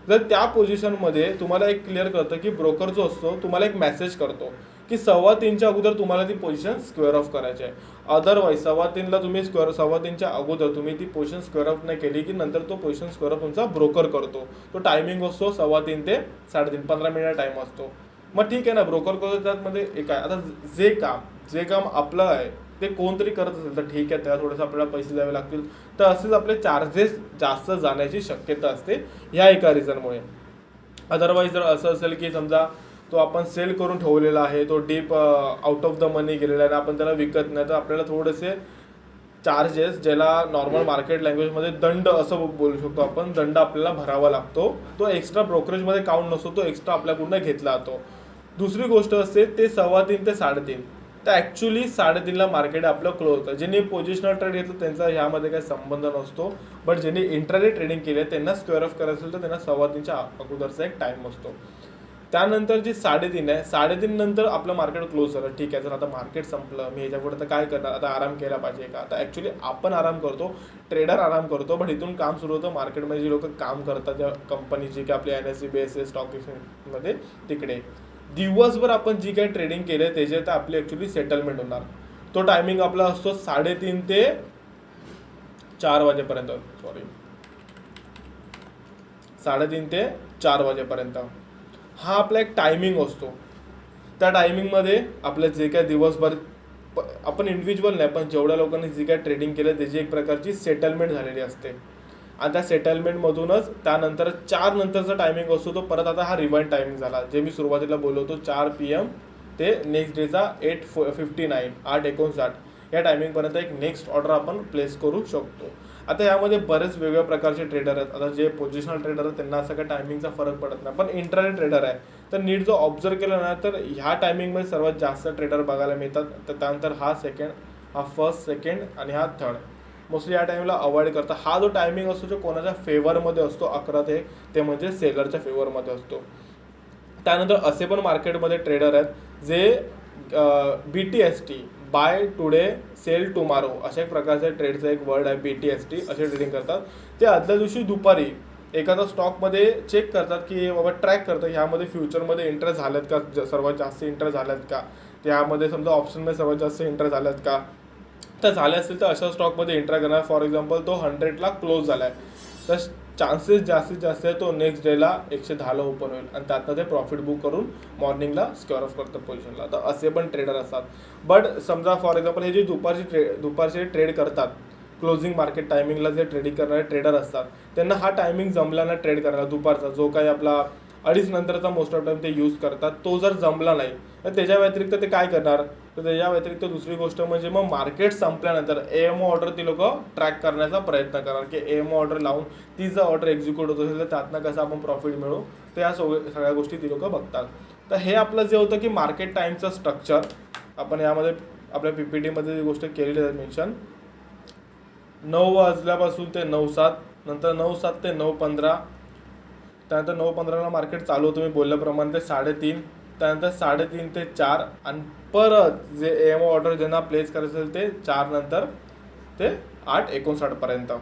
[SPEAKER 1] जर त्या पोझिशनमध्ये तुम्हाला एक क्लिअर करतं की ब्रोकर जो असतो तुम्हाला एक मेसेज करतो की 3:15च्या अगोदर तुम्हाला ती पोझिशन स्क्वेअर ऑफ करायची आहे. अदरवाईज 3:15ला तुम्ही 3:15च्या अगोदर तुम्ही ती पोझिशन स्क्वेअर ऑफ नाही केली की नंतर तो पोझिशन स्क्वेअर ऑफ तुमचा ब्रोकर करतो. तो टायमिंग असतो 3:15 ते 3:30, 15 मिनिट टाईम असतो. मग ठीक आहे ना, ब्रोकर करतो त्यामध्ये एक आहे. आता जे काम आपलं आहे ते कोणतरी करत असेल तर ठीक आहे, त्याला थोडंसं आपल्याला पैसे द्यावे लागतील, तर असेच आपले चार्जेस जास्त जाण्याची शक्यता असते ह्या एका रिझनमुळे. अदरवाईज जर असं असेल की समजा तो आपण सेल करून ठेवलेला आहे, तो डीप आउट ऑफ द मनी गेलेला आहे, आपण त्याला विकत नाही, तर आपल्याला थोडेसे चार्जेस, ज्याला नॉर्मल मार्केट लँग्वेजमध्ये दंड असं बोलू शकतो आपण, दंड आपल्याला भरावा लागतो. तो एक्स्ट्रा ब्रोकरेजमध्ये काउंट नसतो, तो एक्स्ट्रा आपल्याकडून घेतला जातो. दुसरी गोष्ट असते ते 3:15 ते 3:30 तर ॲक्च्युली 3:30ला मार्केट आपलं क्लोज होतं. ज्यांनी पोझिशनल ट्रेड घेतलं त्यांचा ह्यामध्ये काही संबंध नसतो, बट ज्यांनी इंट्राडे ट्रेडिंग केले त्यांना स्क्वेअर ऑफ करायचं असेल तर त्यांना 3:15च्या अगोदरचा एक टाईम असतो. त्यानंतर जी 3:30 आहे, 3:30 नंतर आपलं मार्केट क्लोज झालं. ठीक आहे, जर आता मार्केट संपलं, मी ह्याच्या पुढे तर काय करणार, आता आराम केला पाहिजे का? आता ॲक्च्युली आपण आराम करतो, ट्रेडर आराम करतो, बट इथून काम सुरू होतं मार्केटमध्ये जी लोक काम करतात ज्या कंपनीची की आपल्या NSE BSE स्टॉक एक्सचेंजमध्ये, तिकडे दिवसभर आपण जी काही ट्रेडिंग केलं त्याचे तर आपली ॲक्च्युली सेटलमेंट होणार. तो टायमिंग आपला असतो 3:30 ते 4 वाजेपर्यंत. 3:30 ते 4 वाजेपर्यंत हा आपला एक टायमिंग असतो. त्या टायमिंगमध्ये आपलं जे काय दिवसभर आपण इंडिव्हिज्युअल नाही पण जेवढ्या लोकांनी जी काय ट्रेडिंग केलं त्याची एक प्रकारची सेटलमेंट झालेली असते. आणि त्या सेटलमेंटमधूनच त्यानंतर 4 नंतरचा टायमिंग असतो तो परत आता हा रिवाइंड टायमिंग झाला. जे मी सुरुवातीला बोललो होतो 4 PM ते नेक्स्ट डेचा 8:59 8:59 या टायमिंगपर्यंत एक नेक्स्ट ऑर्डर आपण प्लेस करू शकतो. आता यामध्ये बरेच वेगवेगळ्या प्रकारचे ट्रेडर आहेत. आता जे पोझिशनल ट्रेडर आहेत त्यांना असं काही टायमिंगचा फरक पडत नाही, पण इंट्राडे ट्रेडर आहे तर नीट जो ऑब्झर्व केला ना तर ह्या टायमिंगमध्ये सर्वात जास्त ट्रेडर बघायला मिळतात. तर त्यानंतर हा सेकंड, हा फर्स्ट, सेकंड आणि हा थर्ड मोस्टली या टाईमला अवॉइड करतात. हा जो टायमिंग असतो जो कोणाच्या फेवरमध्ये असतो 11 ते म्हणजे सेलरच्या फेवरमध्ये असतो. त्यानंतर असे पण मार्केटमध्ये ट्रेडर आहेत जे BTST buy today sell tomorrow अशा एक प्रकारच्या ट्रेडचा एक वर्ड आहे BTST, असे ट्रेडिंग करतात. ते आदल्या दिवशी दुपारी एखादा स्टॉकमध्ये चेक करतात की बाबा ट्रॅक करतात ह्यामध्ये फ्युचरमध्ये इंटरेस्ट झाल्यात का, सर्वात जास्त इंटरेस्ट झाल्यात का, त्यामध्ये समजा ऑप्शनमध्ये सर्वात जास्त इंटरेस्ट झाल्यात का, तर झाले असेल तर अशा स्टॉकमध्ये एंटर करणार. फॉर एक्झाम्पल तो 100ला क्लोज झाला आहे तर चान्सेस जास्तीत जास्त आहे तो नेक्स्ट डेला 110ला ओपन होईल आणि त्यातनं ते प्रॉफिट बुक करून मॉर्निंगला स्क्वेअर ऑफ करतं पोझिशनला. तर असे पण ट्रेडर असतात. बट समजा फॉर एक्झाम्पल हे जे दुपारचे ट्रेड करतात, क्लोजिंग मार्केट टायमिंगला जे ट्रेडिंग करणारे ट्रेडर असतात त्यांना हा टायमिंग जमला ना ट्रेड करायला, दुपारचा जो काही आपला 2:30 नंतरचा मोस्ट ऑफ टाईम ते यूज करतात, तो जर जमला नाही तर त्याच्या व्यतिरिक्त ते काय करणार, तर त्याच्या व्यतिरिक्त दुसरी गोष्ट म्हणजे मग मार्केट संपल्यानंतर AMO ऑर्डर ती लोक ट्रॅक करण्याचा प्रयत्न करणार की AMO ऑर्डर लावून ती जर ऑर्डर एक्झिक्यूट होत असेल तर त्यातनं कसं आपण प्रॉफिट मिळू, तर या सगळ्या गोष्टी ती लोक बघतात. तर हे आपलं जे होतं की मार्केट टाईमचं स्ट्रक्चर आपण यामध्ये आपल्या PPTमध्ये गोष्ट केलेली आहे मेन्शन. 9 वाजल्यापासून ते 9:07, नंतर 9:07 ते 9:15, त्यानंतर 9:15ला मार्केट चालू होतं मी बोलल्याप्रमाणे ते 3:30, त्यानंतर 3:30 ते 4 आणि परत जे AMO ऑर्डर ज्यांना प्लेस करायचं असेल ते 4 नंतर ते 8:59पर्यंत.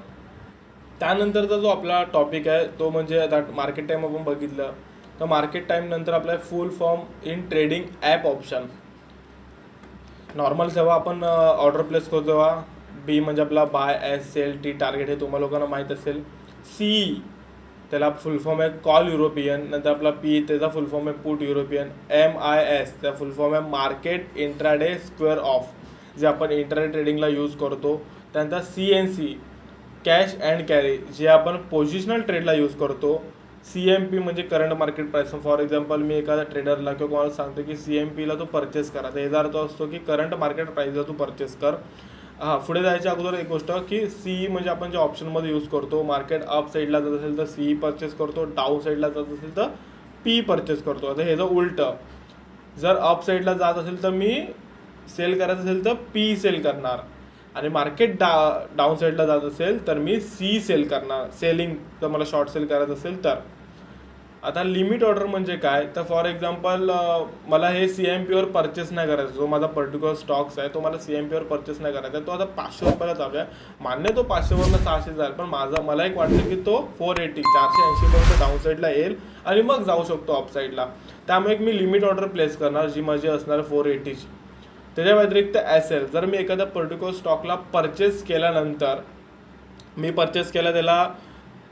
[SPEAKER 1] त्यानंतरचा जो आपला टॉपिक आहे तो म्हणजे आता मार्केट टाईम आपण बघितलं तर मार्केट टाईम नंतर आपला full form in trading app option. Normal जेव्हा आपण ऑर्डर प्लेस करतो तेव्हा B म्हणजे आपला buy S sell T target हे तुम्हाला लोकांना माहीत असेल. C त्याला फुल फॉर्म आहे कॉल युरोपियन, नंतर आपला P त्याचा फुल फॉर्म आहे पुट युरोपियन, MIS त्याचा फुल फॉर्म आहे मार्केट इंट्राडे स्क्वेअर ऑफ जे आपण इंट्राडे ट्रेडिंगला यूज करतो. त्यानंतर CNC कॅश अँड कॅरी जे आपण पोझिशनल ट्रेडला यूज करतो. CMP म्हणजे current market price. For example मी एखाद्या ट्रेडरला किंवा कोणाला सांगतो की CMPला तू परचेस करा, तर याचा अर्थ असतो की करंट मार्केट प्राईसला तू परचेस कर. पुढे जायच्या अगोदर एक गोष्ट की CE म्हणजे आपण जे ऑप्शनमध्ये यूज करतो, मार्केट अप साईडला जात असेल तर CE परचेस करतो, डाऊन साईडला जात असेल तर P परचेस करतो. आता हे जर उलटं, जर अप साईडला जात असेल तर मी सेल करायचं असेल तर P सेल करणार आणि मार्केट डाऊन साईडला जात असेल तर मी C सेल करणार, सेलिंग जर मला शॉर्ट सेल करायचं असेल तर. आता लिमिट ऑर्डर म्हणजे काय, तर फॉर एक्झाम्पल मला हे CMPवर परचेस नाही करायचं, जो माझा पर्टिक्युलर स्टॉक्स आहे तो मला CMPवर परचेस नाही करायचा आहे, तो आता 500 रुपयाला जाऊया. मान्य तो 500वरून 600 जाईल, पण मला एक वाटतं की तो 480 डाऊन साईडला येईल आणि मग जाऊ शकतो अप साईडला. त्यामुळे मी लिमिट ऑर्डर प्लेस करणार जी माझी असणार 480ची. त्याच्या व्यतिरिक्त SL जर मी एखाद्या पर्टिक्युलर स्टॉकला परचेस केल्यानंतर मी परचेस केला त्याला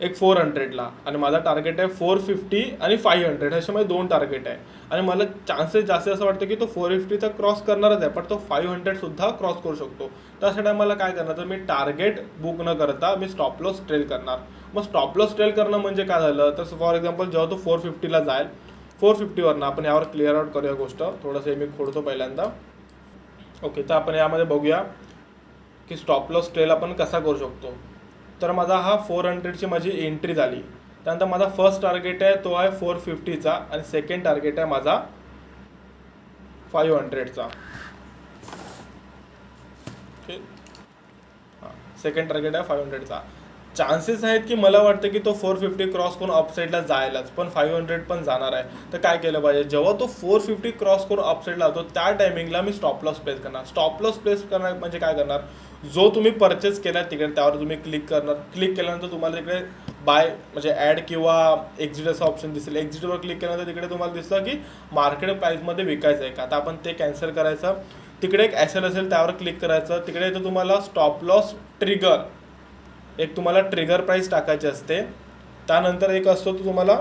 [SPEAKER 1] एक 400ला आणि माझा टार्गेट आहे 450 आणि 500, अशामध्ये 2 टार्गेट आहे आणि मला चान्सेस जास्त असं वाटतं की तो 450चा क्रॉस करणारच आहे, पण तो 500सुद्धा क्रॉस करू शकतो. त्यासाठी मला काय करणार, तर मी टार्गेट बुक न करता मी स्टॉप लॉस ट्रेल करणार. मग स्टॉप लॉस ट्रेल करणं म्हणजे काय झालं, तर फॉर एक्झाम्पल जेव्हा तो 450ला जाईल, 450वरनं आपण यावर क्लिअर आउट करूया गोष्ट, थोडंसं मी खोडतो पहिल्यांदा. ओके, तर आपण यामध्ये बघूया की स्टॉप लॉस ट्रेल आपण कसा करू शकतो. तर माझा हा 400ची माझी एंट्री झाली. त्यानंतर माझा फर्स्ट टार्गेट आहे तो आहे 450चा आणि सेकंड टार्गेट आहे माझा 500चा. ओके, सेकंड टार्गेट आहे 500चा. चान्सेस आहेत की मला वाटतं की तो 450 क्रॉस करून अपसाईडला जायलाच, पण 500 पण जाणार आहे. तर काय केलं पाहिजे, जेव्हा तो 450 क्रॉस करून अपसाईडला जातो त्या टायमिंगला मी स्टॉप लॉस प्लेस करणार. स्टॉप लॉस प्लेस करणार म्हणजे काय करणार, जो तुम्ही परचेस केला तिकडे त्यावर तुम्ही क्लिक करणार. क्लिक केल्यानंतर तुम्हाला तिकडे बाय म्हणजे ॲड किंवा एक्झिट असं ऑप्शन दिसेल. एक्झिटवर क्लिक केल्यानंतर तिकडे तुम्हाला दिसतं की मार्केट प्राईसमध्ये विकायचं आहे का. आता आपण ते कॅन्सल करायचं. तिकडे एक SL असेल त्यावर क्लिक करायचं. तिकडे तर तुम्हाला स्टॉप लॉस ट्रिगर, एक तुम्हाला ट्रिगर प्राईस टाकायची असते. त्यानंतर एक असतो तो तुम्हाला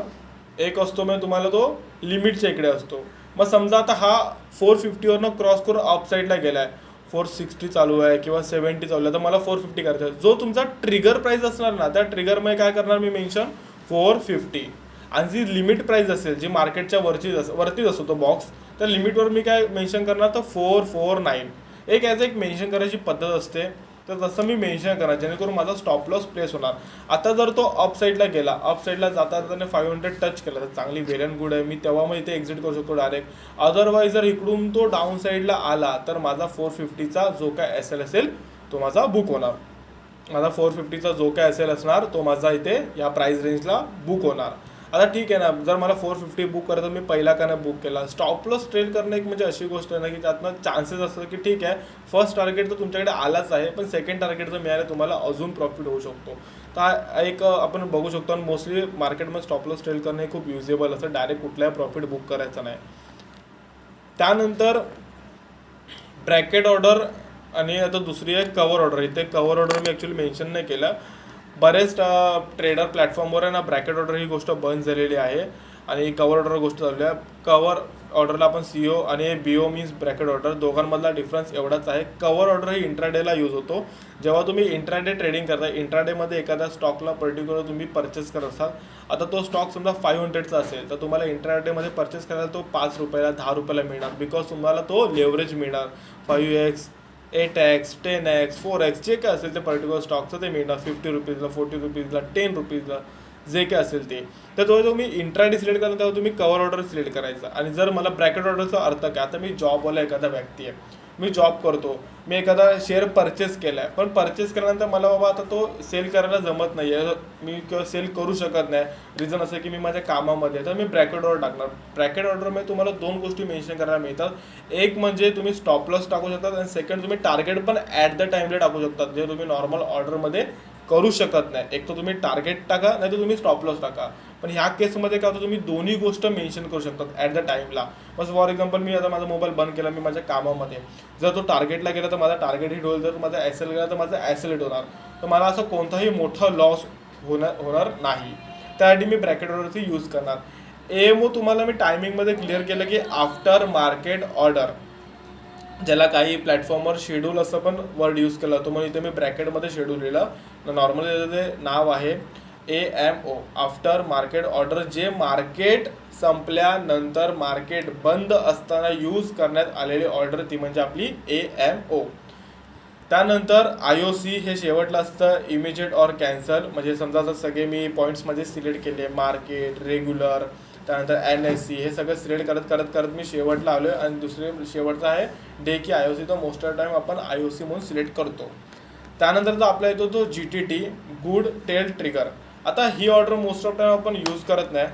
[SPEAKER 1] म्हणजे तुम्हाला तो लिमिटच्या इकडे असतो. मग समजा आता हा 450वरनं क्रॉस करून अपसाईडला गेला आहे, 460 चालू आहे किंवा 70 चालू आहे, तर मला 450 करायचं आहे. जो तुमचा ट्रिगर प्राईस असणार ना, त्या ट्रिगरमध्ये काय करणार मी मेन्शन 450. आणि जी लिमिट प्राईस असेल जी मार्केटच्या वरतीच असतो तो बॉक्स, त्या लिमिटवर मी काय मेन्शन करणार तर 449. एक ॲज एक मेन्शन करायची पद्धत असते, तर तसं मी मेन्शन करणार जेणेकरून माझा स्टॉप लॉस प्लेस होणार. आता जर तो अपसाईडला गेला, अपसाईडला जाता त्याने 500 टच केला तर चांगली वेल अँड गुड आहे, मी तेव्हा मग इथे एक्झिट करू शकतो डायरेक्ट. अदरवाईज जर इकडून तो डाऊन साईडला आला तर माझा 450चा जो काय SL असेल तो माझा बुक होणार. माझा 450चा जो काय SL असणार तो माझा इथे या प्राईस रेंजला बुक होणार. आता ठीक आहे ना, जर मला 450 बुक करायचं मी पहिला का नाही बुक केला. स्टॉप लॉस ट्रेड करणं एक म्हणजे अशी गोष्ट आहे ना की त्यातनं चान्सेस असतात की ठीक आहे फर्स्ट टार्गेट तर तुमच्याकडे आलाच आहे, पण सेकंड टार्गेट जर मिळालं तुम्हाला अजून प्रॉफिट होऊ शकतो. तर एक आपण बघू शकतो. आणि मोस्टली मार्केटमध्ये स्टॉप लॉस ट्रेड करणं हे खूप युजेबल असं, डायरेक्ट कुठलाही प्रॉफिट बुक करायचं नाही. त्यानंतर ब्रॅकेट ऑर्डर आणि आता दुसरी आहे कवर ऑर्डर. इथे कवर ऑर्डर मी ॲक्च्युली मेन्शन नाही केलं. बरेच ट्रेडर प्लॅटफॉर्मवर आहे ना ब्रॅकेट ऑर्डर ही गोष्ट बंद झालेली आहे आणि कवर ऑर्डर गोष्ट चालली आहे. कवर ऑर्डरला आपण CO आणि BO मीन्स ब्रॅकेट ऑर्डर, दोघांमधला डिफरन्स एवढाच आहे. कवर ऑर्डर ही इंट्राडेला यूज होतो. जेव्हा तुम्ही इंट्राडे ट्रेडिंग करता, इंट्राडेमध्ये एखाद्या स्टॉकला पर्टिक्युलर तुम्ही परचेस करत असाल, आता तो स्टॉक समजा 500चा असेल तर तुम्हाला इंट्राडेमध्ये परचेस करायला तो 5 रुपयाला 10 रुपयाला मिळणार, बिकॉज तुम्हाला तो लेवरेज मिळणार. 5x 8x 10x 4x जे काय असेल ते पर्टिक्युलर स्टॉकचं ते मिळणार 50 रुपीजला 40 रुपीजला 10 रुपीजला जे काय असेल ते. तर जेव्हा तुम्ही इंट्राडे सिलेक्ट करता तेव्हा तुम्ही कवर ऑर्डर सिलेक्ट करायचा. आणि जर मला ब्रॅकेट ऑर्डरचा अर्थ काय, आता मी जॉबवाला एखादा व्यक्ती आहे, मी जॉब करतो, मी एखादा शेअर परचेस केला आहे, पण परचेस केल्यानंतर मला बाबा आता तो सेल करायला जमत नाही आहे, मी किंवा सेल करू शकत नाही, रिझन असं की मी माझ्या कामामध्ये आहे, तर मी ब्रॅकेट ऑर्डर टाकणार. ब्रॅकेट ऑर्डरमध्ये तुम्हाला 2 गोष्टी मेन्शन करायला मिळतात. एक म्हणजे तुम्ही स्टॉप लॉस टाकू शकतात आणि सेकंड तुम्ही टार्गेट पण ॲट द टाईमला टाकू शकतात, जे तुम्ही नॉर्मल ऑर्डरमध्ये करू शकत नाही. एक तर तुम्ही टार्गेट टाका, नाही तर तुम्ही स्टॉप लॉस टाका. पण ह्या केसमध्ये काय होतं, तुम्ही दोन्ही गोष्ट मेन्शन करू शकतात ॲट द टाईमला. बस फॉर एक्झाम्पल मी आता माझा मोबाईल बंद केला, मी माझ्या कामामध्ये, जर तो टार्गेटला गेला तर माझा टार्गेट हिट होईल, जर माझा SL गेला तर माझा SL हिट होणार. तर मला असं कोणताही मोठा लॉस होणार नाही. त्यासाठी मी ब्रॅकेट ऑर्डरची यूज करणार. AMO तुम्हाला मी टायमिंगमध्ये क्लिअर केलं की आफ्टर मार्केट ऑर्डर, ज्याला काही प्लॅटफॉर्मवर शेड्यूल असं पण वर्ड यूज केला जातो, म्हणून इथे मी ब्रॅकेटमध्ये शेड्यूल लिहिलं. नॉर्मली त्याचं नाव आहे AMO, आफ्टर मार्केट ऑर्डर, जे मार्केट संपल्यानंतर मार्केट बंद असताना यूज करण्यात आलेली ऑर्डर ती म्हणजे आपली AMO. त्यानंतर IOC हे शेवटला असतं, इमिजिएट ऑर कॅन्सल. म्हणजे समजा जर सगळे मी पॉईंट्समध्ये सिलेक्ट केले, मार्केट, रेग्युलर, त्यानंतर NSE, हे सगळं सिलेक्ट करत मी शेवटला आलो आहे. आणि दुसरे शेवटचा आहे डे की IOC, तर मोस्ट ऑफ टाईम आपण IOC म्हणून सिलेक्ट करतो. त्यानंतरचा आपला येतो तो GTT, गुड टेल ट्रिगर. आता ही ऑर्डर मोस्ट ऑफ टाईम आपण यूज करत नाही.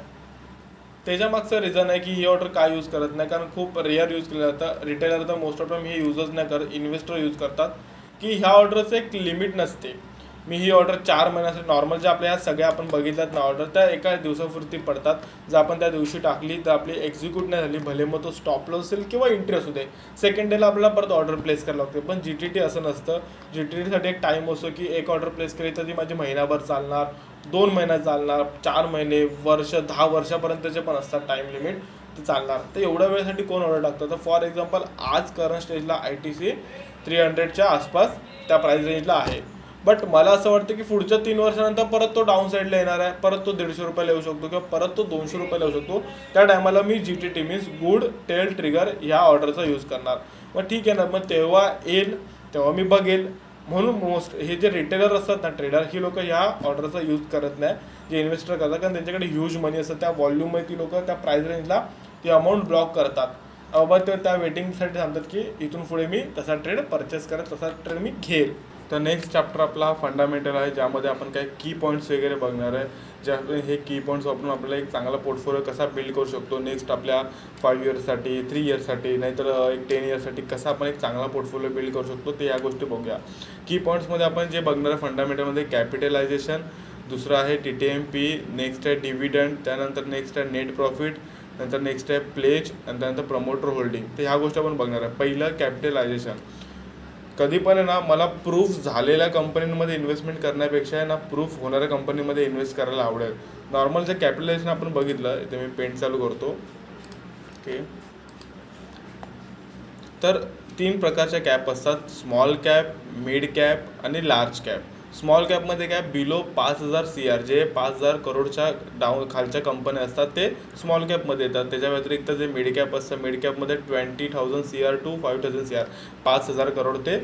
[SPEAKER 1] त्याच्यामागचं रिझन आहे की ही ऑर्डर काय यूज करत नाही, कारण खूप रेअर यूज केलं जातं. रिटेलर तर मोस्ट ऑफ टाईम हे यूजच नाही करत, इन्व्हेस्टर यूज करतात, की ह्या ऑर्डरचं एक लिमिट नसते. मी ही ऑर्डर 4 महिन्यासाठी नॉर्मल जे आपल्या ह्या सगळ्या आपण बघितल्यात ना ऑर्डर, त्या एका दिवसापुरती पडतात. जर आपण त्या दिवशी टाकली तर आपली एक्झिक्यूट नाही झाली, भले मग तो स्टॉप लॉस असेल किंवा इंटरेस्ट होते, सेकंड डेला आपल्याला परत ऑर्डर प्लेस करायला लागते. पण GTT असं नसतं. GTTसाठी एक टाईम असतो की एक ऑर्डर प्लेस केली तर ती माझी महिनाभर चालणार, 2 महिना चालणार, 4 महिने, वर्ष, 10 वर्षापर्यंतचे पण असतात टाईम लिमिट, ते चालणार. तर एवढ्या वेळेसाठी कोण ऑर्डर टाकतं. तर फॉर एक्झाम्पल आज करंट स्टेजला ITC 300च्या आसपास त्या प्राईस रेंजला आहे. बट मला असं वाटतं की पुढच्या 3 वर्षानंतर परत तो डाऊन साईडला येणार आहे, परत तो 150 रुपयाला येऊ शकतो किंवा परत तो 200 रुपयाला येऊ शकतो. त्या टायमाला मी GTT means good till trigger ह्या ऑर्डरचा यूज करणार. मग ठीक आहे ना, मग तेव्हा येईल तेव्हा मी बघेल. म्हणून हे जे रिटेलर असतात ना ट्रेडर, ही लोक ह्या ऑर्डरचा यूज करत नाही, जे इन्व्हेस्टर करतात, कारण त्यांच्याकडे ह्यूज मनी असतं. त्या व्हॉल्यूममध्ये ती लोक त्या प्राईस रेंजला ती अमाऊंट ब्लॉक करतात. ते त्या वेटिंगसाठी सांगतात की इथून पुढे मी तसा ट्रेड परचेस करेल, तसा ट्रेड मी घेईल. तर नेक्स्ट चॅप्टर आपला फंडामेंटल आहे, ज्यामध्ये आपण काही की पॉईंट्स वगैरे बघणार आहे, ज्या हे की पॉईंट्स वापरून आपल्याला एक चांगला पोर्टफोलिओ कसा बिल्ड करू शकतो नेक्स्ट आपल्या 5 इयर्ससाठी, 3 इयर्ससाठी, नाहीतर एक 10 इयर्ससाठी कसा आपण एक चांगला पोर्टफोलिओ बिल्ड करू शकतो ते या गोष्टी बघूया. की पॉईंट्समध्ये आपण जे बघणार आहे फंडामेंटलमध्ये कॅपिटलायझेशन, दुसरं आहे TTMP, नेक्स्ट आहे डिव्हिडंड, त्यानंतर नेक्स्ट आहे नेट प्रॉफिट, नंतर नेक्स्ट आहे प्लेज, आणि त्यानंतर प्रमोटर होल्डिंग. तर ह्या गोष्टी आपण बघणार आहे. पहिलं कॅपिटलायझेशन. कधी पण आहे ना मला प्रूफ झालेल्या कंपनीमध्ये इन्व्हेस्टमेंट करण्यापेक्षा आहे ना प्रूफ होणाऱ्या कंपनीमध्ये इन्व्हेस्ट करायला आवडेल. नॉर्मल जे कॅपिटलायझेशन आपण बघितलं, इथे मी पेन चालू करतो. ओके, तर 3 प्रकारच्या कॅप असतात, स्मॉल कॅप, मिड कॅप आणि लार्ज कॅप. स्मॉल कॅपमध्ये काय बिलो 5,000 CR, जे 5,000 करोडच्या खालच्या कंपन्या असतात ते स्मॉल कॅपमध्ये येतात. त्याच्या व्यतिरिक्त जे मिड कॅप असतं, मिड कॅपमध्ये 20,000 CR टू 5,000 CR, 5,000 करोड ते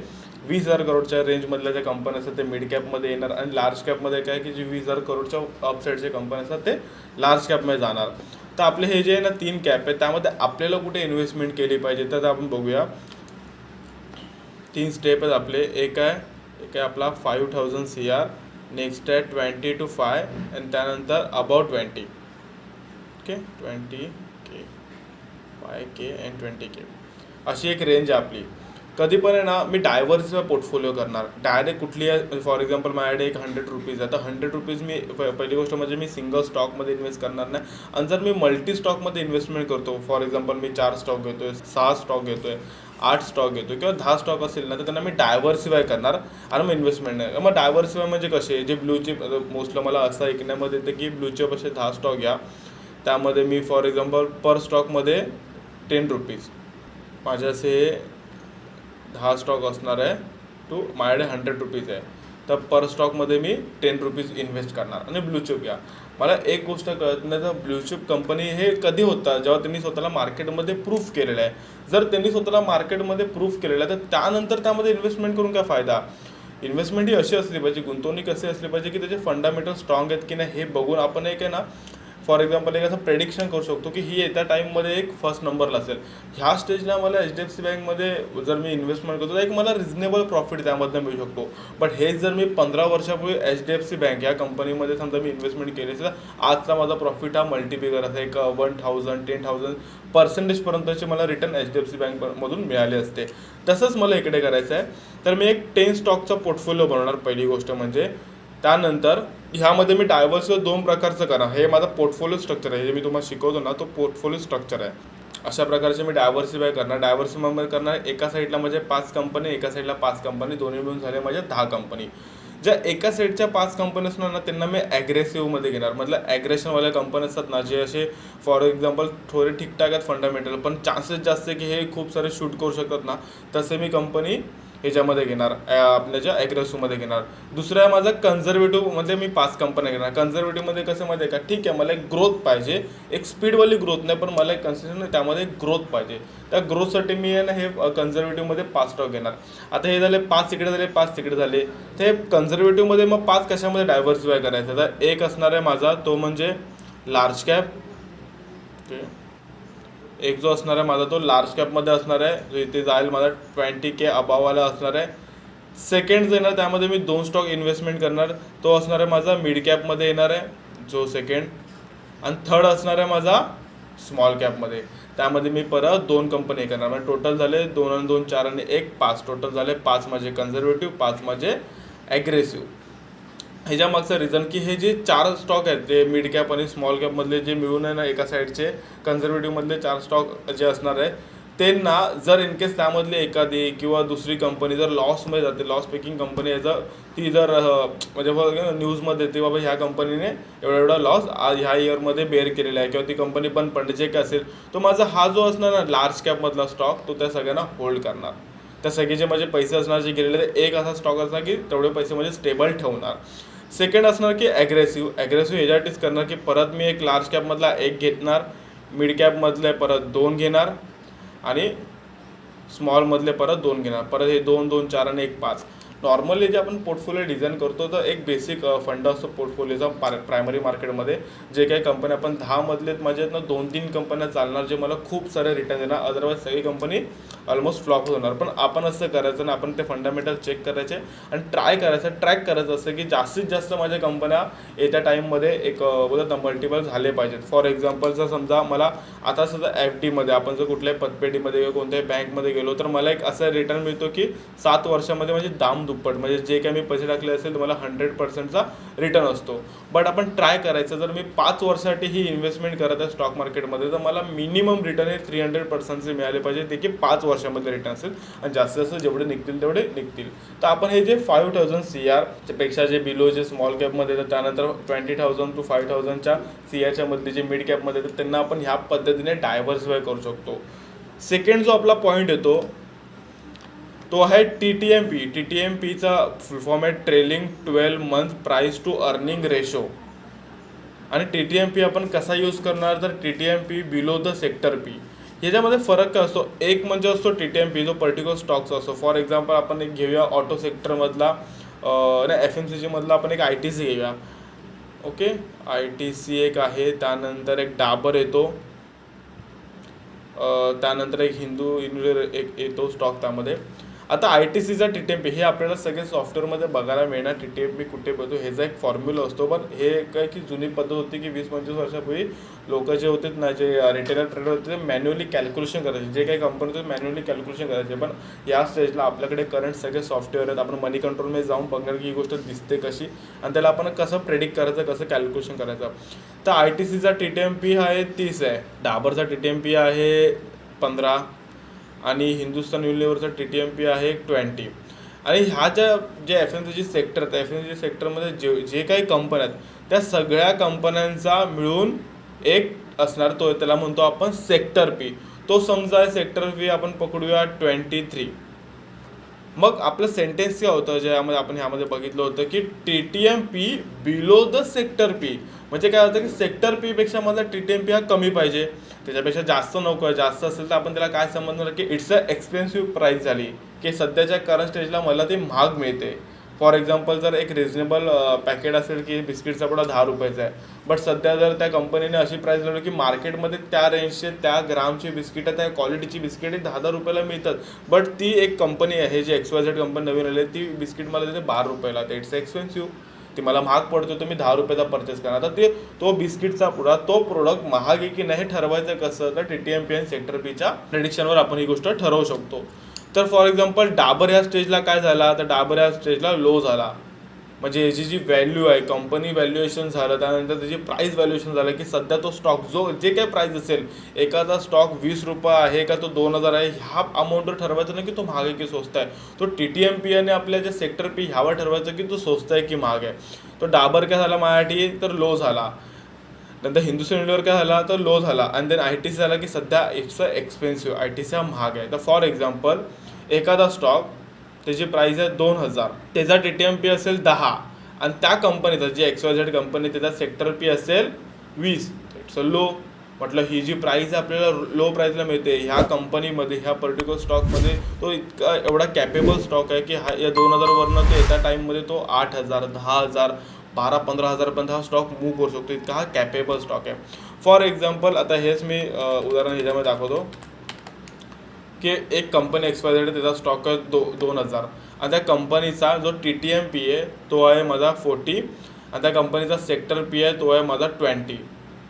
[SPEAKER 1] 20,000 करोडच्या रेंजमधल्या ज्या कंपन्या असतात ते मिड कॅपमध्ये येणार. आणि लार्ज कॅपमध्ये काय की जे 20,000 करोडच्या अपसाईडचे कंपन्या असतात ते लार्ज कॅपमध्ये जाणार. तर आपले हे जे आहे ना 3 कॅप आहे, त्यामध्ये आपल्याला कुठे इन्व्हेस्टमेंट केली पाहिजे तर आपण बघूया. 3 स्टेप आहेत आपले. एक आहे आपला 5,000 CR, नेक्स्ट आहे 20 to 5, आणि त्यानंतर about 20. Okay, 20K, 5K and 20K, अशी एक रेंज आहे आपली. कधी पण आहे ना मी डायव्हर्सिफाय पोर्टफोलिओ करणार. डायरेक्ट कुठली आहे, फॉर एक्झाम्पल माझ्याकडे एक 100 रुपीज आहे, तर 100 रुपीज मी पहिली गोष्ट म्हणजे मी सिंगल स्टॉकमध्ये इन्व्हेस्ट करणार नाही. आणि जर मी मल्टी स्टॉकमध्ये इन्व्हेस्टमेंट करतो, फॉर एक्झाम्पल मी 4 स्टॉक घेतोय, 6 स्टॉक घेतोय, 8 स्टॉक घेतो किंवा 10 स्टॉक असेल ना, तर त्यांना मी डायव्हर्सिफाय करणार आणि मग इन्व्हेस्टमेंट नाही. मग डायव्हर्सिफाय म्हणजे कसे, जे ब्लू चिप, मोस्टली मला असं ऐकण्यामध्ये येतं की ब्लू चिप असे 10 स्टॉक घ्या, त्यामध्ये मी फॉर एक्झाम्पल पर स्टॉकमध्ये 10 रुपीज, माझे असे 10 स्टॉक असणार आहे, टू माझ्याकडे 100 रुपीज आहे, तर पर स्टॉकमध्ये मी 10 रुपीज इन्व्हेस्ट करणार आणि ब्लू चिप घ्या. मला एक गोष्ट कळत नाही, तर ब्लू चिप कंपनी हे कधी होतात जेव्हा त्यांनी स्वतःला मार्केटमध्ये प्रूफ केलेलं आहे. जर त्यांनी स्वतःला मार्केटमध्ये प्रूफ केलेलं आहे तर त्यानंतर त्यामध्ये इन्व्हेस्टमेंट करून काय फायदा. इन्व्हेस्टमेंट ही अशी असली पाहिजे, गुंतवणूक अशी असली पाहिजे की त्याचे फंडामेंटल स्ट्रॉंग आहेत की नाही हे बघून आपण एक आहे ना फॉर एक्झाम्पल एक असं प्रेडिक्शन करू शकतो की ही येत्या टाईममध्ये एक फर्स्ट नंबरला असेल. ह्या स्टेजला मला HDFC बँकमध्ये जर मी इन्व्हेस्टमेंट करतो तर एक मला रिजनेबल प्रॉफिट त्यामधनं मिळू शकतो. बट हेच जर मी 15 वर्षापूर्वी HDFC बँक या कंपनीमध्ये समजा मी इन्व्हेस्टमेंट केली तर आजचा माझा प्रॉफिट हा मल्टिप्लिकर असा एक 1,000 10,000% मला रिटर्न HDFC बँकमधून मिळाले असते. तसंच मला इकडे करायचं आहे. तर मी एक 10 स्टॉकचा पोर्टफोलिओ बनवणार पहिली गोष्ट म्हणजे. त्यानंतर ह्यामध्ये मी डायव्हर्सिफाय 2 प्रकारचं करा. हे माझा पोर्टफोलिओ स्ट्रक्चर आहे, जे मी तुम्हाला शिकवतो ना तो पोर्टफोलिओ स्ट्रक्चर आहे. अशा प्रकारचे मी डायव्हर्सिफाय करणार. डायव्हर्सिफायमध्ये करणार एका साईडला म्हणजे 5 कंपनी, एका साईडला 5 कंपनी, दोन्ही मिळून झाले माझ्या 10 कंपनी. ज्या एका साईडच्या 5 कंपनी असणार ना त्यांना मी ॲग्रेसिव्हमध्ये घेणार. मतलब ॲग्रेशनवाल्या कंपनी असतात ना जे असे फॉर एक्झाम्पल थोडे ठीकठाक आहेत फंडामेंटल, पण चान्सेस जास्त आहे की हे खूप सारे शूट करू शकतात ना, तसे मी कंपनी ह्याच्यामध्ये घेणार, आपल्या ज्या ॲग्रेसिव्हमध्ये घेणार. दुसरा आहे माझा कन्झर्वेटिव्हमध्ये मी 5 कंपन्या घेणार. कन्झर्वेटिव्हमध्ये कसं माहिती आहे का, ठीक आहे मला एक ग्रोथ पाहिजे, एक स्पीडवाली ग्रोथ नाही पण मला एक कन्सिस्टंट त्यामध्ये एक ग्रोथ पाहिजे. त्या ग्रोथसाठी मी आहे ना हे कन्झर्वेटिव्हमध्ये 5 स्टॉक घेणार. आता हे झाले 5 इकडे झाले, 5 तिकडे झाले. ते कन्झर्वेटिव्हमध्ये मग 5 कशामध्ये डायव्हर्सिफाय करायचं. तर एक असणार आहे माझा तो म्हणजे लार्ज कॅप. ओके, एक जो असणार आहे माझा तो लार्ज कॅपमध्ये असणार आहे, जो इथे जाईल माझा 20K अबाववाला असणार आहे. सेकंड जो येणार त्यामध्ये मी 2 स्टॉक इन्व्हेस्टमेंट करणार, तो असणार आहे माझा मिड कॅपमध्ये येणार आहे जो सेकंड. आणि थर्ड असणार आहे माझा स्मॉल कॅपमध्ये, त्यामध्ये मी परत 2 कंपनी करणार. म्हणजे टोटल झाले 2 आणि 2 4 आणि 1 5, टोटल झाले 5 माझे कन्झर्वेटिव्ह, 5 माझे ॲग्रेसिव्ह. ह्याच्या मागचं रिझन की हे जे 4 स्टॉक आहेत ते मिड कॅप आणि स्मॉल कॅपमधले जे मिळून आहे ना एका साईडचे कन्झर्वेटिव्हमधले 4 स्टॉक जे असणार आहे त्यांना जर इनकेस त्यामधली एखादी किंवा दुसरी कंपनी जर लॉसमध्ये जाते, लॉस पेकिंग कंपनी आहे जर ती जर म्हणजे न्यूजमध्ये येते बाबा ह्या कंपनीने एवढा लॉस ह्या इयरमध्ये बेअर केलेला आहे किंवा ती कंपनी बंद पडते जे काय असेल, तो माझा हा जो असणार ना लार्ज कॅपमधला स्टॉक तो त्या सगळ्यांना होल्ड करणार. त्या सगळेचे माझे पैसे असणार जे गेलेले एक असा स्टॉक असणार की तेवढे पैसे म्हणजे स्टेबल ठेवणार. सेकंड असणार की ॲग्रेसिव्ह ह्याच्यासाठीच करणार की परत मी एक लार्ज कॅपमधला 1 घेणार, मिड कॅपमधले परत 2 घेणार आणि स्मॉलमधले परत 2 घेणार. परत हे 2 2 4 आणि 1 5 नॉर्मली जे आपण पोर्टफोलिओ डिझाईन करतो तर एक बेसिक फंड असतो पोर्टफोलिओचा प्रायमरी मार्केटमध्ये. जे काही कंपनी आपण 10 मधले माझ्यात ना 2-3 कंपन्या चालणार जे मला खूप सारे रिटर्न देणार, अदरवाईज सगळी कंपनी ऑलमोस्ट फ्लॉप होणार. पण आपण असं करायचं ना, आपण ते फंडामेंटल चेक करायचे आणि ट्रॅक करायचं असं की जास्तीत जास्त माझ्या कंपन्या येत्या टाईममध्ये एक बोलतात ना मल्टिपल झाले पाहिजेत. फॉर एक्झाम्पल जर समजा मला आता सुद्धा FDमध्ये आपण जर कुठल्याही पतपेढीमध्ये किंवा कोणत्याही बँकमध्ये गेलो तर मला एक असा रिटर्न मिळतो की 7 वर्षामध्ये म्हणजे दाम दुप्पट, म्हणजे जे काही मी पैसे टाकले असेल तर मला 100%चा रिटर्न असतो. बट आपण ट्राय करायचं, जर मी 5 वर्षासाठी ही इन्व्हेस्टमेंट करत आहे स्टॉक मार्केटमध्ये तर मला मिनिमम रिटर्न हे 300%चे मिळाले पाहिजे, ते की 5 वर्षामध्ये रिटर्न असेल आणि जास्तीत जास्त जेवढे निघतील तेवढे निघतील. तर आपण हे जे 5000 CR पेक्षा जे बिलो जे स्मॉल कॅपमध्ये येतात, त्यानंतर 20,000 to 5,000च्या CRच्या मधले जे मिड कॅपमध्ये येतात त्यांना आपण ह्या पद्धतीने डायव्हर्सिफाय करू शकतो. सेकंड जो आपला पॉईंट येतो तो आहे TTMPचा फुल फॉर्म आहे trailing 12 month price to earning ratio. आणि TTMP आपण कसा यूज करणार, तर TTMP below the sector P. ह्याच्यामध्ये फरक काय असतो, एक म्हणजे असतो TTMP जो पर्टिक्युलर स्टॉक्स असतो. फॉर एक्झाम्पल आपण एक घेऊया ऑटो सेक्टरमधला FMCG मधला आपण एक ITC घेऊया. ओके, ITC एक आहे, त्यानंतर एक डाबर येतो, त्यानंतर एक हिंदू एक येतो स्टॉक त्यामध्ये. आता ITCचा TTMP हे आपल्याला सगळे सॉफ्टवेअरमध्ये बघायला मिळणार. TTMP कुठे बघतो ह्याचा एक फॉर्म्युला असतो, पण हे काय की जुनी पद्धत होती की 20-25 वर्षापूर्वी लोक जे होते ना, जे रिटेलर ट्रेडर होते ते मॅन्युअली कॅल्क्युलेशन करायचे, जे काही कंपनी होते मॅन्युअली कॅल्क्युलेशन करायचे. पण या स्टेजला आपल्याकडे करंट सगळे सॉफ्टवेअर आहेत, आपण मनी कंट्रोलमध्ये जाऊन बघणार की ही गोष्ट दिसते कशी आणि त्याला आपण कसं प्रेडिक्ट करायचं, कसं कॅल्क्युलेशन करायचं. तर ITCचा TTMP आहे 30 आहे, डाबरचा TTMP आहे 15 आणि हिंदुस्तान युनिलिव्हरचा TTMP आहे 20. आणि ह्या जे FMCG सेक्टर आहेत, FMCG सेक्टरमध्ये जे काही कंपन्या आहेत त्या सगळ्या कंपन्यांचा मिळून एक असणार, तो त्याला म्हणतो आपण सेक्टर पी. तो समजा सेक्टर पी आपण पकडूया 23. मग आपलं सेंटेन्स काय होतं ज्यामध्ये आपण ह्यामध्ये बघितलं होतं की TTMP below the sector P. म्हणजे काय होतं की सेक्टर पी पेक्षा माझा TTMP हा कमी पाहिजे, त्याच्यापेक्षा जास्त नको आहे. जास्त असेल तर आपण त्याला काय समजणार की इट्स अ एक्सपेन्सिव्ह प्राईस झाली, की सध्याच्या करंट स्टेजला मला ते महाग मिळते. फॉर एक्झाम्पल जर एक रिजनेबल पॅकेट असेल की बिस्किटचा पुडा 10 रुपयाचा आहे, बट सध्या जर त्या कंपनीने अशी प्राईस लावली की मार्केटमध्ये त्या रेंजचे त्या ग्रामची बिस्किटं त्या क्वालिटीची बिस्किटे 10-10 रुपयाला मिळतात, बट ती एक कंपनी आहे जी XYZ कंपनी नवीन आली ती बिस्किट मला देते 12 रुपयाला. ते इट्स एक्सपेन्सिव्ह, ती मला महाग पडतो, तर मी 10 रुपयाचा परचेस करणार. आता तो बिस्किटचा पुडा तो प्रोडक्ट महाग आहे की नाही ठरवायचं कसं, तर TTMP आणि सेक्टर पीच्या प्रेडिक्शनवर आपण ही गोष्ट ठरवू शकतो. तर फॉर एक्झाम्पल डाबर ह्या स्टेजला काय झाला, तर डाबर ह्या स्टेजला लो झाला, म्हणजे याची जी व्हॅल्यू आहे कंपनी व्हॅल्युएशन झालं, त्यानंतर त्याची प्राईस व्हॅल्युएशन झालं की सध्या तो स्टॉक जो जे काही प्राईस असेल, एखादा स्टॉक 20 रुपये आहे का तो 2000 आहे, ह्या अमाऊंटवर ठरवायचं नाही की तो महाग आहे की स्वस्त आहे. तो TTMP आणि आपल्या जे सेक्टर पी ह्यावर ठरवायचं की तो स्वस्त आहे की महाग आहे. तो डाबर काय झाला माझ्यासाठी, तर लो झाला. नंतर हिंदुस्तान युनिलिव्हर काय झाला, तर लो झाला. आणि देन ITC झाला की सध्या इट्स एक्सपेन्सिव्ह, ITC हा महाग आहे. तर फॉर एक्झाम्पल एखादा स्टॉक त्याची प्राईस आहे 2000, त्याचा TTMP असेल 10 आणि त्या कंपनीचा जी XYZ कंपनी त्याचा सेक्टर पी असेल 20, इट्स अ लो. म्हटलं ही जी प्राईस आपल्याला लो प्राईसला मिळते ह्या कंपनीमध्ये, ह्या पर्टिक्युलर स्टॉकमध्ये, तो इतका एवढा कॅपेबल स्टॉक आहे की हा या 2000वरनं ते येत्या टाईममध्ये तो 8000, 10,000, 12-15 पर्यंत हा स्टॉक मूव्ह करू शकतो, इतका हा कॅपेबल स्टॉक आहे. फॉर एक्झाम्पल आता हेच मी उदाहरण ह्याच्यामध्ये दाखवतो की एक कंपनी XYZ त्याचा स्टॉक आहे 2000 आणि त्या कंपनीचा जो TTMP आहे तो आहे माझा 40 आणि त्या कंपनीचा सेक्टर पी आहे तो आहे माझा 20.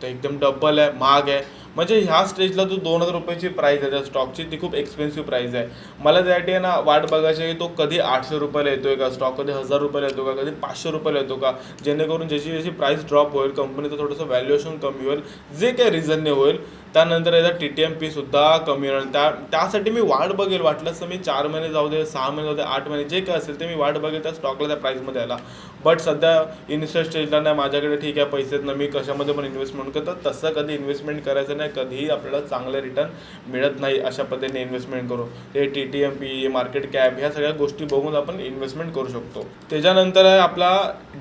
[SPEAKER 1] तर एकदम डबल आहे, महाग आहे. म्हणजे ह्या स्टेजला जो 2000 रुपयाची प्राईस आहे त्या स्टॉकची ती खूप एक्सपेन्सिव्ह प्राईस आहे. मला त्यासाठी आहे ना वाट बघायची आहे की तो कधी 800 रुपयाला येतो आहे का स्टॉक, कधी 1000 रुपयाला येतो का, कधी 500 रुपयाला येतो का, जेणेकरून जशी जशी प्राईस ड्रॉप होईल कंपनीचं थोडंसं व्हॅल्युएशन कमी होईल, जे काही रिझनने होईल. त्यानंतर याचा TTMP सुद्धा कमी होईल. त्यासाठी मी वाट बघेल, वाटलंच तर मी 4 महिने जाऊ दे, 6 महिने जाऊ दे, 8 महिने जे काय असेल ते मी वाट बघेल त्या स्टॉकला त्या प्राईसमध्ये यायला. बट सध्या इनिशियल स्टेजला नाही माझ्याकडे ठीक आहे पैसे ना, मी कशामध्ये पण इन्व्हेस्टमेंट करतो, तसं कधी इन्व्हेस्टमेंट करायचं नाही, कधीही आपल्याला चांगले रिटर्न मिळत नाही अशा पद्धतीने इन्व्हेस्टमेंट करू. ते TTMP, मार्केट कॅप ह्या सगळ्या गोष्टी बघून आपण इन्व्हेस्टमेंट करू शकतो. त्याच्यानंतर आहे आपला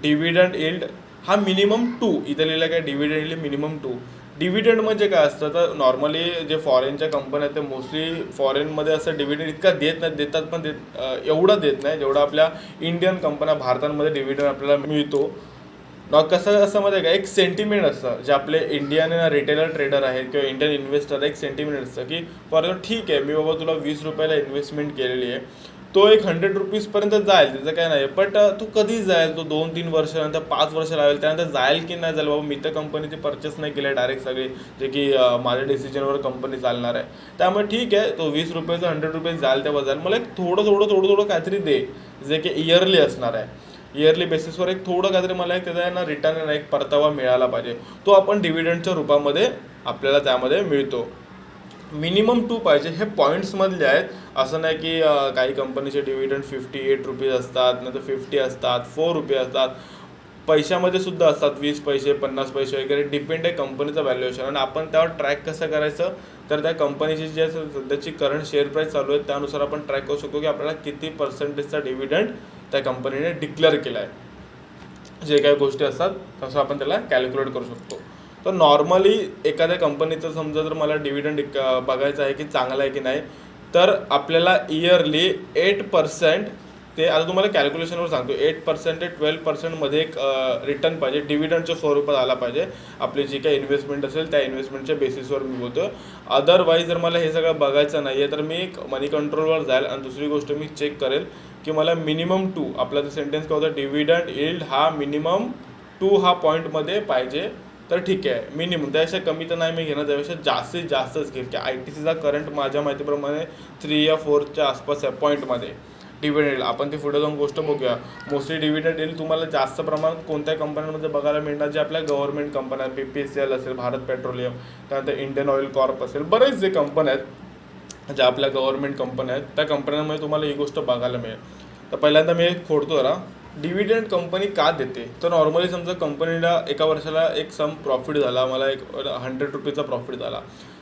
[SPEAKER 1] डिव्हिडंड यील्ड, हा मिनिमम 2, इथं लिहिलं काय डिव्हिडंड यील्ड मिनिमम 2. डिव्हिडंड म्हणजे काय असतं, तर नॉर्मली जे फॉरेनच्या कंपन्या आहेत ते मोस्टली फॉरेनमध्ये असं डिव्हिडंड इतका देत नाही, देतात पण एवढं देत नाही जेवढं आपल्या इंडियन कंपन्या भारतामध्ये डिव्हिडंड आपल्याला मिळतो. कसं असं मध्ये काय एक सेंटिमेंट असतं, जे आपले इंडियन रिटेलर ट्रेडर आहेत किंवा इंडियन इन्व्हेस्टर एक सेंटिमेंट असतं की फॉर एक्झाम्पल ठीक आहे, मी बाबा तुला 20 रुपयाला इन्व्हेस्टमेंट केलेली आहे, तो एक 100 रुपीजपर्यंत जाईल, त्याचं काय नाही. बट तो कधी जाईल, तो 2-3 वर्षानंतर 5 वर्ष लागेल, त्यानंतर जाईल की नाही जाईल बाबा, मी तर कंपनीची परचेस नाही केली आहे डायरेक्ट सगळे, जे की माझ्या डिसिजनवर कंपनी चालणार आहे. त्यामुळे ठीक आहे, तो 20 रुपयाचा 100 रुपये जाईल तेव्हा जाईल, मला एक थोडं थोडं थोडं थोडं काहीतरी दे, जे की इयरली असणार आहे. इयरली बेसिसवर एक थोडं काहीतरी मला एक त्याचा ना रिटर्न एक परतावा मिळाला पाहिजे, तो आपण डिव्हिडंडच्या रूपामध्ये आपल्याला त्यामध्ये मिळतो. मिनिमम 2 पाहिजे, हे पॉईंट्समधले आहेत. असं नाही की काही कंपनीचे डिव्हिडंड 58 रुपीज असतात, नाही तर 50 असतात, 4 रुपये असतात, पैशामध्ये सुद्धा असतात, 20 पैसे 50 पैसे वगैरे, डिपेंड आहे कंपनीचं व्हॅल्युएशन. आणि आपण त्यावर ट्रॅक कसं करायचं, तर त्या कंपनीची जी सध्याची करंट शेअर प्राईस चालू आहे त्यानुसार आपण ट्रॅक करू शकतो की आपल्याला किती पर्सेंटेजचा डिव्हिडंड त्या कंपनीने डिक्लेअर केला आहे. जे काही गोष्टी असतात तसं आपण त्याला कॅल्क्युलेट करू शकतो. तर नॉर्मली एखाद्या कंपनीचं समजा जर मला डिव्हिडंड बघायचं आहे की चांगला आहे की नाही, तर आपल्याला इयरली 8%, ते आता तुम्हाला कॅल्क्युलेशनवर सांगतो, 8% ते 12% एक रिटर्न पाहिजे, डिव्हिडंडच्या स्वरूपात आला पाहिजे. आपली जी काही इन्व्हेस्टमेंट असेल त्या इन्व्हेस्टमेंटच्या बेसिसवर मी बोलतो. अदरवाईज जर मला हे सगळं बघायचं नाही आहे तर मी मनी कंट्रोलवर जाईल आणि दुसरी गोष्ट मी चेक करेल की मला मिनिमम 2, आपला जो सेंटेन्स काय होता, डिव्हिडंड यील्ड हा मिनिमम 2 हा पॉईंटमध्ये पाहिजे, तर ठीक आहे. मिनिमम त्यापेक्षा कमी तर नाही मी घेणार, त्यापेक्षा जास्तीत जास्तच घेईल की ITCचा करंट माझ्या माहितीप्रमाणे 3 या 4च्या आसपास आहे पॉईंटमध्ये डिव्हिडंड. आपण ती पुढे जाऊन गोष्ट बघूया. मोस्टली डिव्हिडंड येईल तुम्हाला जास्त प्रमाणात कोणत्या कंपन्यांमध्ये बघायला मिळणार, जे आपल्या गव्हर्नमेंट कंपन्या, BPCL असेल, भारत पेट्रोलियम, त्यानंतर इंडियन ऑइल कॉर्प असेल, बरेच जे कंपन्या आहेत ज्या आपल्या गव्हर्नमेंट कंपन्या आहेत त्या कंपन्यांमध्ये तुम्हाला ही गोष्ट बघायला मिळेल. तर पहिल्यांदा मी खोडतो जरा, डिव्हिडंड कंपनी का देते. तर नॉर्मली समजा कंपनीला एका वर्षाला एक सम प्रॉफिट झाला, मला एक 100 रुपीजचा प्रॉफिट झाला,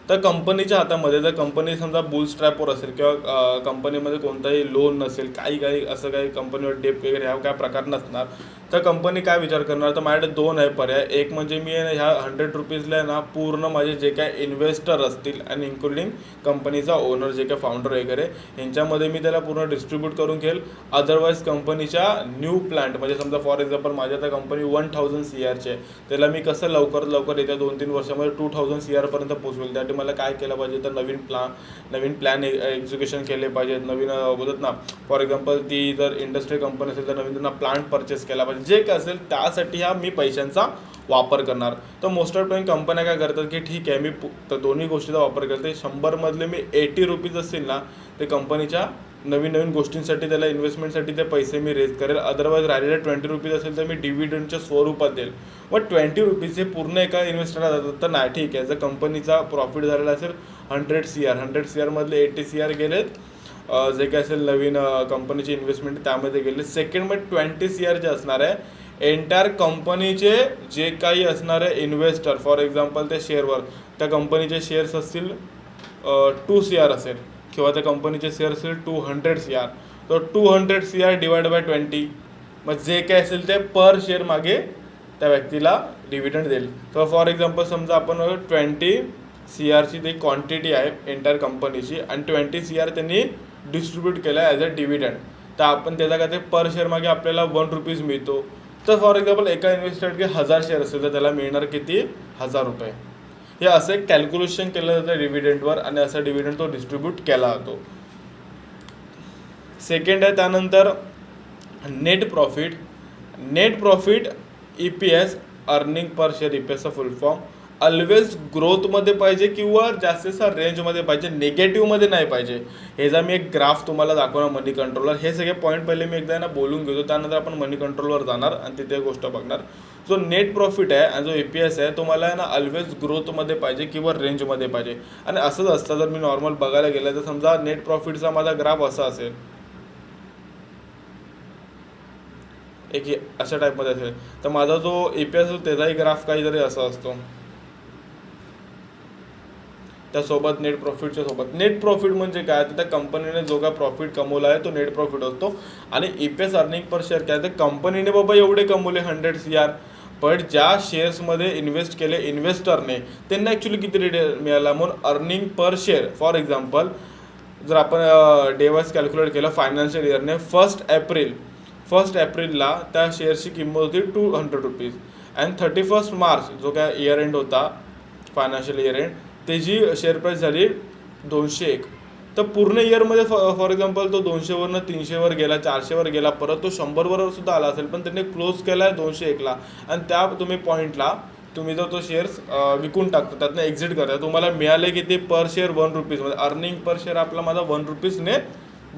[SPEAKER 1] तर कंपनीच्या हातामध्ये, जर कंपनी समजा बुलस्ट्रॅपवर असेल किंवा कंपनीमध्ये कोणताही लोन नसेल, काही असं काही कंपनीवर डेप वगैरे ह्या काय प्रकार नसणार, तर कंपनी काय विचार करणार, तर माझ्याकडे 2 आहे पर्याय. एक म्हणजे मी ह्या 100 रुपीजला ना पूर्ण माझे जे काय इन्व्हेस्टर असतील आणि इन्क्लुडिंग कंपनीचा ओनर, जे काय फाउंडर वगैरे, यांच्यामध्ये मी त्याला पूर्ण डिस्ट्रीब्यूट करून घेईल. अदरवाईज कंपनीच्या न्यू प्लांट, म्हणजे समजा फॉर एक्झाम्पल माझ्या आता कंपनी 1000 CRची आहे, त्याला मी कसं लवकरात लवकर येत्या 2-3 वर्षामध्ये 2000 CRपर्यंत पोहोचवेल. त्यासाठी मला काय केलं पाहिजे, तर नवीन प्लॅन एक्झिक्युशन केले पाहिजेत. नवीन बोलत ना, फॉर एक्झाम्पल ती जर इंडस्ट्री कंपनी असेल तर नवीन त्यांना प्लांट परचेस केला पाहिजे, जे काय असेल त्यासाठी हा मी पैशांचा वापर करणार. तर मोस्ट ऑफ टाईम कंपन्या काय करतात की ठीक आहे, मी तर दोन्ही गोष्टीचा वापर करते. 100मधले मी 80 रुपीज असतील ना, ते कंपनीच्या नवीन गोष्टींसाठी, त्याला इन्व्हेस्टमेंटसाठी ते पैसे मी रेज करेल. अदरवाईज राहिलेले 20 रुपीज असेल तर मी डिव्हिडंडच्या स्वरूपात देईल. मग 20 रुपीज हे पूर्ण एका इन्व्हेस्टरला जातात, तर नाही ठीक आहे. जर कंपनीचा प्रॉफिट झालेला असेल 100 CR मधले 80 CR गेलेत, जे काय असेल नवीन कंपनीची इन्व्हेस्टमेंट त्यामध्ये गेले. सेकंडमध्ये 20 CR जे असणार आहे, एंटायर कंपनीचे जे काही असणारे इन्व्हेस्टर, फॉर एक्झाम्पल त्या शेअरवर, त्या कंपनीचे शेअर्स असतील 2 CR असेल किंवा त्या कंपनीचे शेअर असेल 200 CR, तर 200 CR डिवाइड बाय 20, मग जे काय असेल ते पर शेअर मागे त्या व्यक्तीला डिव्हिडंड देईल. तर फॉर एक्झाम्पल समजा आपण 20 CRची ती क्वांटिटी आहे एंटायर कंपनीची आणि 20 CR त्यांनी डिस्ट्रीब्यूट केला आहे ॲज अ डिव्हिडंड, तर आपण त्याचा काय ते पर शेअर मागे आपल्याला 1 रुपीज मिळतो. तर फॉर एक्झाम्पल एका इन्व्हेस्टरकडे 1000 शेअर असेल तर त्याला मिळणार किती, 1000 रुपये. हे असं एक कॅल्क्युलेशन केलं जातं डिव्हिडंडवर आणि असा डिव्हिडंड तो डिस्ट्रीब्यूट केला जातो. सेकंड आहे त्यानंतर net profit EPS, earning per share, EPSचा फुल फॉर्म. ऑलवेज ग्रोथमध्ये पाहिजे किंवा जास्तीचा रेंजमध्ये पाहिजे, निगेटिव्हमध्ये नाही पाहिजे. ह्याचा मी एक ग्राफ तुम्हाला दाखवणार मनी कंट्रोलर. हे सगळे पॉईंट पहिले मी एकदा ना बोलून घेतो, त्यानंतर आपण मनी कंट्रोलवर जाणार आणि तिथे गोष्ट बघणार. जो नेट प्रॉफिट आहे आणि जो EPS आहे तो मला ना ऑलवेज ग्रोथमध्ये पाहिजे किंवा रेंजमध्ये पाहिजे. आणि असंच असतं, जर मी नॉर्मल बघायला गेलं तर समजा नेट प्रॉफिटचा माझा ग्राफ असा असेल, एक अशा टाईपमध्ये असेल, तर माझा जो EPS असतो त्याचाही ग्राफ काहीतरी असा असतो, त्यासोबत नेट प्रॉफिटच्या सोबत. नेट प्रॉफिट म्हणजे काय, तर त्या कंपनीने जो काय प्रॉफिट कमवला आहे तो नेट प्रॉफिट असतो. आणि EPS, अर्निंग पर शेअर काय, तर कंपनीने बाबा एवढे कमवले 100 CR, पण ज्या शेअर्समध्ये इन्व्हेस्ट केले इन्व्हेस्टरने त्यांना ॲक्च्युली किती रिटर्न मिळाला. म्हणून earning per share for example जर आपण डे वाईज कॅल्क्युलेट केलं फायनान्शियल इयरने, 1 एप्रिलला त्या शेअरची किंमत होती ₹200 अँड 31 मार्च जो काय इयर एंड होता फायनान्शियल इयर एंड त्याची शेअर प्राईस झाली 201. तर पूर्ण इयरमध्ये फॉर एक्झाम्पल तो 200वरनं 300वर गेला, 400वर गेला, परत तो 100वर सुद्धा आला असेल, पण त्यांनी क्लोज केला आहे 201ला. आणि त्या तुम्ही पॉईंटला तुम्ही जर तो शेअर्स विकून टाकता, त्यातनं एक्झिट करता, तुम्हाला मिळाले किती पर शेअर ₹1 मध्ये. अर्निंग पर शेअर आपला माझा ₹1ने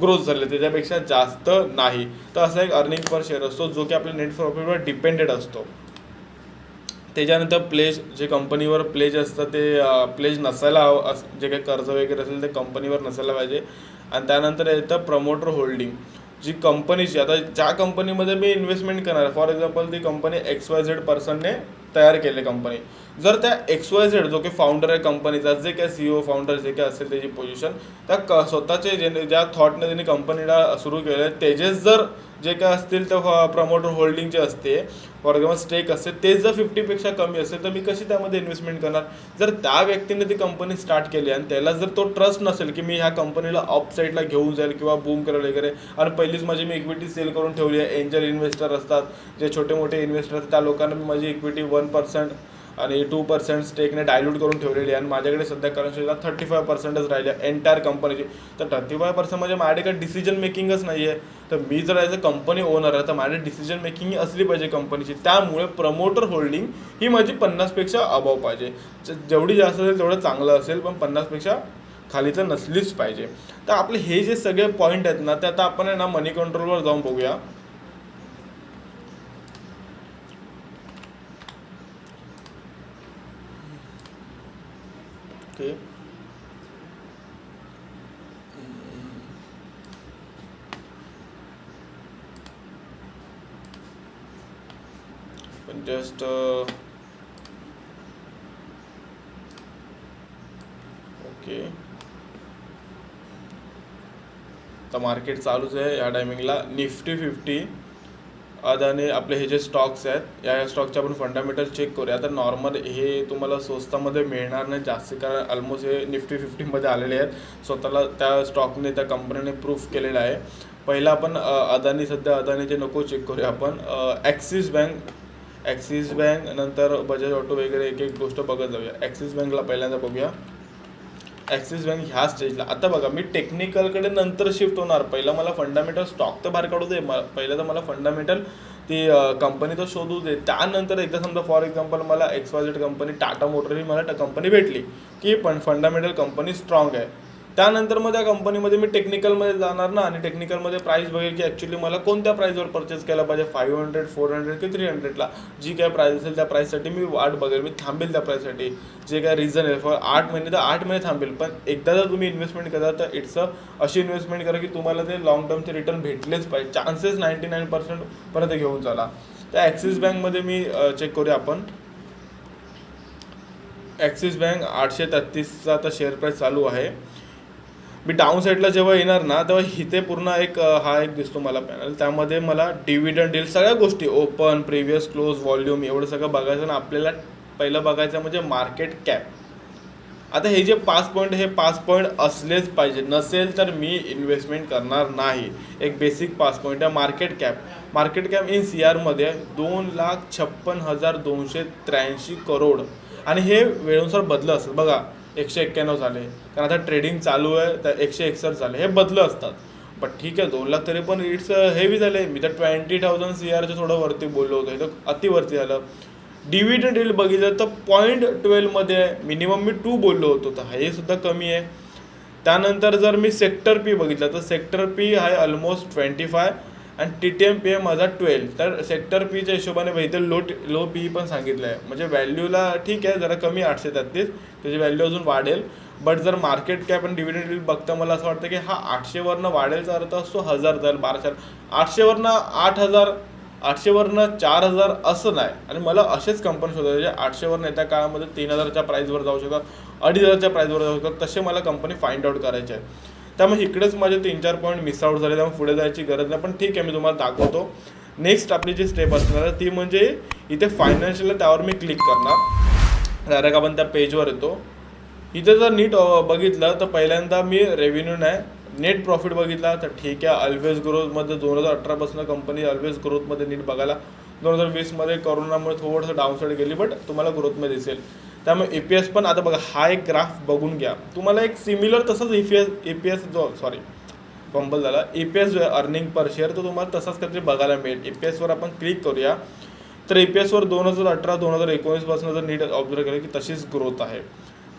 [SPEAKER 1] ग्रोथ झाले, त्याच्यापेक्षा जास्त नाही. तर असा एक अर्निंग पर शेअर असतो जो की आपल्या नेट प्रॉफिटवर डिपेंडेड असतो. त्याच्यानंतर प्लेज, जे कंपनीवर प्लेज असतं ते प्लेज नसायला हवं, जे काही कर्ज वगैरे असेल ते कंपनीवर नसायला पाहिजे. आणि त्यानंतर येतं प्रमोटर होल्डिंग, जी कंपनीची, आता ज्या कंपनीमध्ये मी इन्व्हेस्टमेंट करणार, फॉर एक्झाम्पल ती कंपनी XYZ पर्सनने तयार केली कंपनी, जर त्या XYZ जो की फाउंडर आहे कंपनीचा, जे काय CEO फाउंडर जे काय असेल त्याची पोझिशन, त्या स्वतःचे ज्या थॉटने त्यांनी कंपनीला सुरू केलं आहे त्याचेच जर जे काय असतील तर प्रमोटर होल्डिंगचे असते, फॉर एक्झाम्पल स्टेक असते, तेच जर 50पेक्षा कमी असेल तर मी कशी त्यामध्ये इन्व्हेस्टमेंट करणार. जर त्या व्यक्तीने ती कंपनी स्टार्ट केली आणि त्याला जर तो ट्रस्ट नसेल की मी ह्या कंपनीला अप साईडला घेऊन जाईल किंवा बूम करेल वगैरे, आणि पहिलीच माझी मी इक्विटी सेल करून ठेवली आहे, एंजल इन्व्हेस्टर असतात जे छोटे मोठे इन्व्हेस्टर असतात त्या लोकांना मी माझी इक्विटी 1% आणि 2% स्टेकने डायल्यूट करून ठेवलेली आहे आणि माझ्याकडे सध्या करन्सीला 35% राहिले एंटायर कंपनीची. तर 35% म्हणजे माझ्याकडे काही डिसिजन मेकिंगच नाही आहे. तर मी जर ॲज अ कंपनी ओनर आहे तर माझी डिसिजन मेकिंग ही असली पाहिजे कंपनीची. त्यामुळे प्रमोटर होल्डिंग ही माझी 50पेक्षा अबाव पाहिजे. जेवढी जास्त असेल तेवढं चांगलं असेल, पण 50पेक्षा खाली तर नसलीच पाहिजे. तर आपले हे जे सगळे पॉईंट आहेत ना ते आता आपण आहे ना मनी कंट्रोलवर जाऊन बघूया. ओके, पण जस्ट ओके, तर मार्केट चालूच आहे या टायमिंगला. निफ्टी 50, अदानी, आपले हे जे स्टॉक्स आहेत या स्टॉकचे आपण फंडामेंटल चेक करूया. आता नॉर्मल हे तुम्हाला स्वस्तामध्ये मिळणार नाही जास्त, कारण ऑलमोस्ट हे निफ्टी 50मध्ये आलेले आहेत. स्वतःला त्या स्टॉकने त्या कंपनीने प्रूफ केलेलं आहे. पहिला आपण अदानी, सध्या अदानीचे नको चेक करूया आपण. ॲक्सिस बँक नंतर बजाज ऑटो वगैरे एक एक गोष्ट बघत जाऊया. ॲक्सिस बँकला पहिल्यांदा बघूया. ॲक्सिस बँक ह्या स्टेजला, आता बघा मी टेक्निकलकडे नंतर शिफ्ट होणार, पहिला मला फंडामेंटल स्टॉक तर बाहेर काढू दे, पहिलं तर मला फंडामेंटल ती कंपनी तर शोधू दे. त्यानंतर एकदा समजा फॉर एक्झाम्पल मला XYZ कंपनी, टाटा मोटर ही मला कंपनी भेटली की पण फंडामेंटल कंपनी स्ट्रॉंग आहे, त्यानंतर मग त्या कंपनीमध्ये मी टेक्निकलमध्ये जाणार ना, आणि टेक्निकलमध्ये प्राईस बघेल की ॲक्च्युली मला कोणत्या प्राईसवर परचेस केला पाहिजे, 500, 400 की 300ला. जी काय प्राईस असेल त्या प्राईससाठी मी वाट बघेल, मी थांबेल त्या प्राईससाठी. जे काय रिझन आहे फॉर 8 महिने तर 8 महिने थांबेल. पण एकदा जर तुम्ही इन्व्हेस्टमेंट करा तर इट्स अशी इन्व्हेस्टमेंट करा की तुम्हाला ते लॉंग टर्मचे रिटर्न भेटलेच पाहिजे. चान्सेस 99% पर्यंत घेऊन चला. त्या ॲक्सिस बँकमध्ये मी चेक करूया आपण. ॲक्सिस बँक 833चा आता शेअर प्राईस चालू आहे. मी डाऊन साईडला जेव्हा येणार ना तेव्हा इथे पूर्ण एक हा एक दिसतो मला पॅनल, त्यामध्ये मला डिव्हिडंड डील सगळ्या गोष्टी, ओपन, प्रिव्हियस क्लोज, व्हॉल्यूम एवढं सगळं बघायचं. ना आपल्याला पहिलं बघायचं म्हणजे मार्केट कॅप. आता हे जे 5 पॉईंट, हे 5 पॉईंट असलेच पाहिजे, नसेल तर मी इन्व्हेस्टमेंट करणार नाही. एक बेसिक 5 पॉईंट आहे. मार्केट कॅप इन CRमध्ये 2,56,283 करोड, आणि हे वेळेनुसार बदलत असतात. बघा 191 झाले, कारण आता ट्रेडिंग चालू आहे तर 161 झाले, हे बदलत असतात. पण ठीक आहे 2 लाख तरी पण इट्स हेवी झाले. मी तर 20,000 CRच्या थोडं वरती बोललो होतो, हे तर अतिवरती झालं. डिव्हिडंड डील बघितलं तर 0.12मध्ये मिनिमम मी 2 बोललो होतो, तर हे सुद्धा कमी आहे. त्यानंतर जर मी सेक्टर पी बघितलं तर सेक्टर पी आहे ऑलमोस्ट 25 आणि TTM पी आहे माझा 12. तर सेक्टर पीच्या हिशोबाने इथे लो पी पण सांगितलं आहे, म्हणजे व्हॅल्यूला ठीक आहे जरा कमी 833, त्याची व्हॅल्यू अजून वाढेल. बट जर मार्केट कॅप आणि डिव्हिडंड डील बघता मला असं वाटतं की हा 800वरनं वाढेलचा अर्थ असतो 1000 जाईल, 1200, 800वरनं 8000, 800वरनं 4000 असं नाही. आणि मला असेच कंपनी शोधायचे 800वरनं येत्या काळामध्ये 3000च्या प्राईसवर जाऊ शकतात, 2500च्या प्राईसवर जाऊ शकतात, तसे मला कंपनी फाइंड आउट करायचे आहे. त्यामुळे इकडेच माझे 3-4 पॉईंट मिस आउट झाले, त्यामुळे पुढे जायची गरज नाही. पण ठीक आहे मी तुम्हाला दाखवतो. नेक्स्ट आपली जी स्टेप असणार आहे ती म्हणजे इथे फायनान्शियल, त्यावर मी क्लिक करणार. डायरेक्ट आपण त्या पेजवर येतो. इथे जर नीट बघितलं तर पहिल्यांदा मी रेव्हेन्यू नाही, नेट प्रॉफिट बघितला तर ठीक आहे. ऑलवेज ग्रोथमध्ये 2018पासून कंपनी ऑलवेज ग्रोथमध्ये नीट बघायला. 2020मध्ये कोरोनामुळे थोडंसं डाऊनसाईड गेली, बट तुम्हाला ग्रोथमध्ये दिसेल. त्यामुळे EPS पण आता बघा, हा एक ग्राफ बघून घ्या. तुम्हाला एक सिमिलर तसंच EPS जो फंबल झाला, EPS जो आहे अर्निंग पर शेअर, तो तुम्हाला तसाच काहीतरी बघायला मिळेल. EPSवर आपण क्लिक करूया. तर EPSवर 2018-2019पासून जर नीट ऑब्झर्व केलं की तशीच ग्रोथ आहे.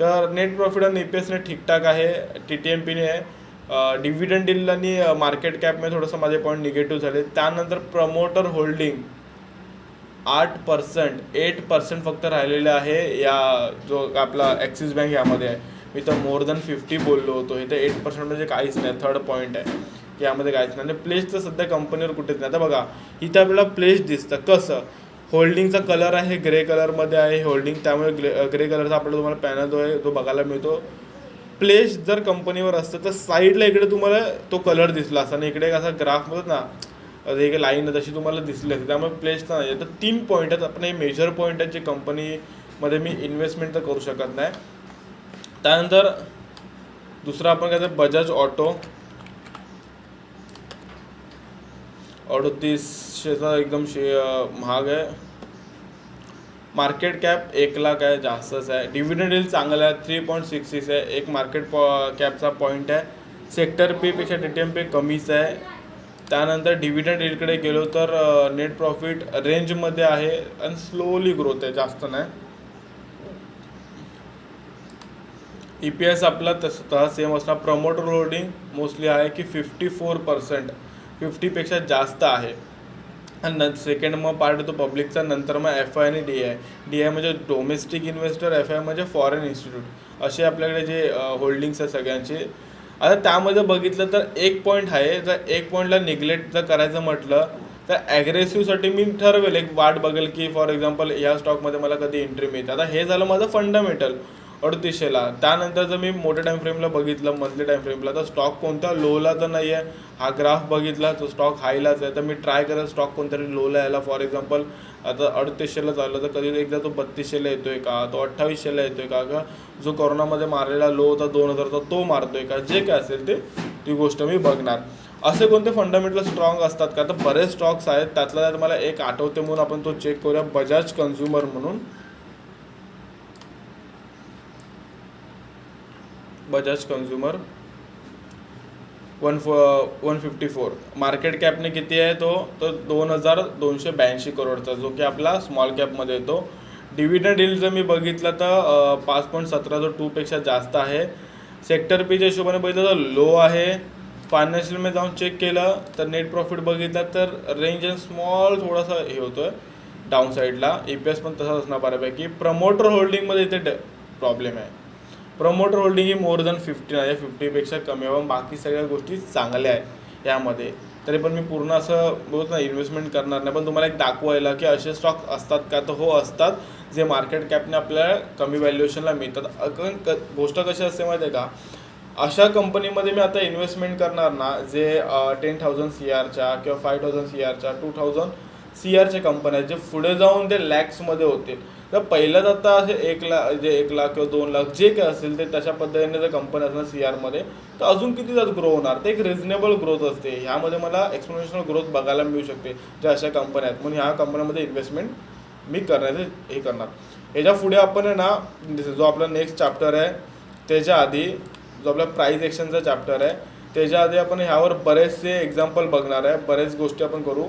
[SPEAKER 1] तर नेट प्रॉफिट आणि EPSने ठीकठाक आहे. TTMPने आहे. डिव्हिडंड डील आणि मार्केट कॅपमध्ये थोडंसं माझे पॉईंट निगेटिव्ह झाले. त्यानंतर प्रमोटर होल्डिंग 8% फक्त राहिलेले आहे या जो आपला ॲक्सिस बँक यामध्ये आहे. मी तर मोर दॅन 50 बोललो होतो. इथे 8% म्हणजे काहीच नाही. थर्ड पॉईंट आहे की यामध्ये काहीच नाही. आणि प्लेस तर सध्या कंपनीवर कुठेच नाही. आता बघा इथे आपल्याला प्लेस दिसतं. कसं होल्डिंगचा कलर आहे ग्रे कलरमध्ये आहे होल्डिंग, त्यामुळे ग्रे कलरचा आपल्याला तुम्हाला पॅनल जो आहे तो बघायला मिळतो. प्लेस जर कंपनीवर असतं तर साईडला इकडे तुम्हाला तो कलर दिसला असता आणि इकडे एक असा ग्राफमध्ये ना एक लाईन तशी तुम्हाला दिसली असते. त्यामुळे प्लेस तर नाही. तर 3 पॉईंट आहेत. आपण हे मेजर पॉईंट आहेत जे कंपनीमध्ये मी इन्व्हेस्टमेंट तर करू शकत नाही. त्यानंतर दुसरं आपण काय तर बजाज ऑटो 3800चा एकदम महाग आहे. मार्केट कॅप 1 लाख आहे, जास्तच आहे. डिव्हिडंड यील्ड चांगला आहे, 3.66 आहे. एक मार्केट कॅपचा पॉईंट आहे. सेक्टर पेपेक्षा TTM पे कमीच आहे. त्यानंतर डिव्हिडंड यील्डकडे गेलो तर नेट प्रॉफिट रेंजमध्ये आहे आणि स्लोली ग्रोथ आहे, जास्त नाही. EPS आपला तसा सेम असणार. प्रमोटर होल्डिंग मोस्टली आहे की 54%, 50पेक्षा जास्त आहे. आणि सेकंड मग पार्ट येतो पब्लिकचा. नंतर मग FI आणि DI म्हणजे डोमेस्टिक इन्व्हेस्टर, FI म्हणजे फॉरेन इन्स्टिट्यूट, असे आपल्याकडे जे होल्डिंग्स आहे सगळ्यांचे. आता त्यामध्ये बघितलं तर एक पॉईंट आहे. जर एक पॉईंटला निग्लेक्ट जर करायचं म्हटलं तर ॲग्रेसिव्हसाठी मी ठरवेल एक वाट बघेल की फॉर एक्झाम्पल या स्टॉकमध्ये मला कधी एंट्री मिळते. आता हे झालं माझं फंडामेंटल 3800ला. त्यानंतर जर मी मोठ्या टाईम फ्रेमला बघितलं, मंथली टाईम फ्रेमला, तर स्टॉक कोणत्या लोला तर नाही आहे. हा ग्राफ बघितला तर स्टॉक हायलाच आहे. तर मी ट्राय करेल स्टॉक कोणतरी लोला यायला. फॉर एक्झाम्पल आता 3800ला चाललं तर कधी एकदा तो 3200ला येतो आहे का, तो 2800ला येतो आहे का, जो कोरोनामध्ये मारलेला लो होता 2000चा तो मारतो आहे का, जे काय असेल ती गोष्ट मी बघणार. असे कोणते फंडामेंटल स्ट्रॉंग असतात का, तर बरेच स्टॉक्स आहेत. त्यातला त्यात मला एक आठवते म्हणून आपण तो चेक करूया. बजाज कन्झ्युमर म्हणून, बजाज कन्झ्युमर 154 मार्केट कॅपने किती आहे तो 2282 करोडचा, जो की आपला स्मॉल कॅपमध्ये येतो. डिव्हिडंड यील्ड जर मी बघितलं तर 5.17 जो 2पेक्षा जास्त आहे. सेक्टर पीच्या हिशोबाने बघितलं तर लो आहे. फायनान्शियलमध्ये जाऊन चेक केलं तर नेट प्रॉफिट बघितला तर रेंज अँड स्मॉल थोडासा हे होतो आहे डाऊन साईडला. EPS पण तसाच असणार बऱ्यापैकी. प्रमोटर होल्डिंगमध्ये इथे प्रॉब्लेम आहे. प्रमोटर होल्डिंग ही मोर दॅन 50 आहे, 50पेक्षा कमी आहे. बाकी सगळ्या गोष्टी चांगल्या आहे यामध्ये. तरी पण मी पूर्ण असं बोलत नाही इन्व्हेस्टमेंट करणार नाही, पण तुम्हाला एक दाखवायला की असे स्टॉक असतात का, तर हो असतात, जे मार्केट कॅपने आपल्याला कमी व्हॅल्युएशनला मिळतात. गोष्ट कशी असते माहिती आहे का, अशा कंपनीमध्ये मी आता इन्व्हेस्टमेंट करणार ना जे 10,000 CRच्या किंवा 5,000 CRच्या 2,000 CRच्या कंपन्या जे पुढे जाऊन ते लॅक्समध्ये होतील. तर पहिल्याच आता असे 1 लाख किंवा 2 लाख जे काय असेल ते तशा पद्धतीने जर कंपनी असणार CRमध्ये, तर अजून किती जास्त ग्रो होणार. ते एक रिजनेबल ग्रोथ असते. ह्यामध्ये मला एक्सपोनेन्शियल ग्रोथ बघायला मिळू शकते ज्या अशा कंपन्या आहेत. म्हणून ह्या कंपन्यांमध्ये इन्व्हेस्टमेंट मी करण्याचं हे करणार. ह्याच्या पुढे आपण आहे ना जो आपला नेक्स्ट चॅप्टर आहे त्याच्या आधी जो आपला प्राईस एक्शनचा चॅप्टर आहे त्याच्या आधी आपण ह्यावर बरेचसे एक्झाम्पल बघणार आहे. बरेच गोष्टी आपण करू,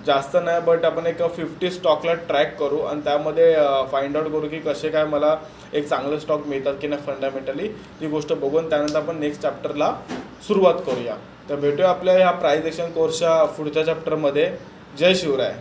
[SPEAKER 1] जास्त नाही, बट आपण एक 50 स्टॉकला ट्रॅक करू आणि त्यामध्ये फाइंड आउट करू की कसे काय मला एक चांगले स्टॉक मिळतात की नाही फंडामेंटली, ती गोष्ट बघून त्यानंतर आपण नेक्स्ट चॅप्टरला सुरुवात करूया. तर भेटूया आपल्या ह्या प्राईस एक्शन कोर्सच्या पुढच्या चॅप्टरमध्ये. जय शिवराय.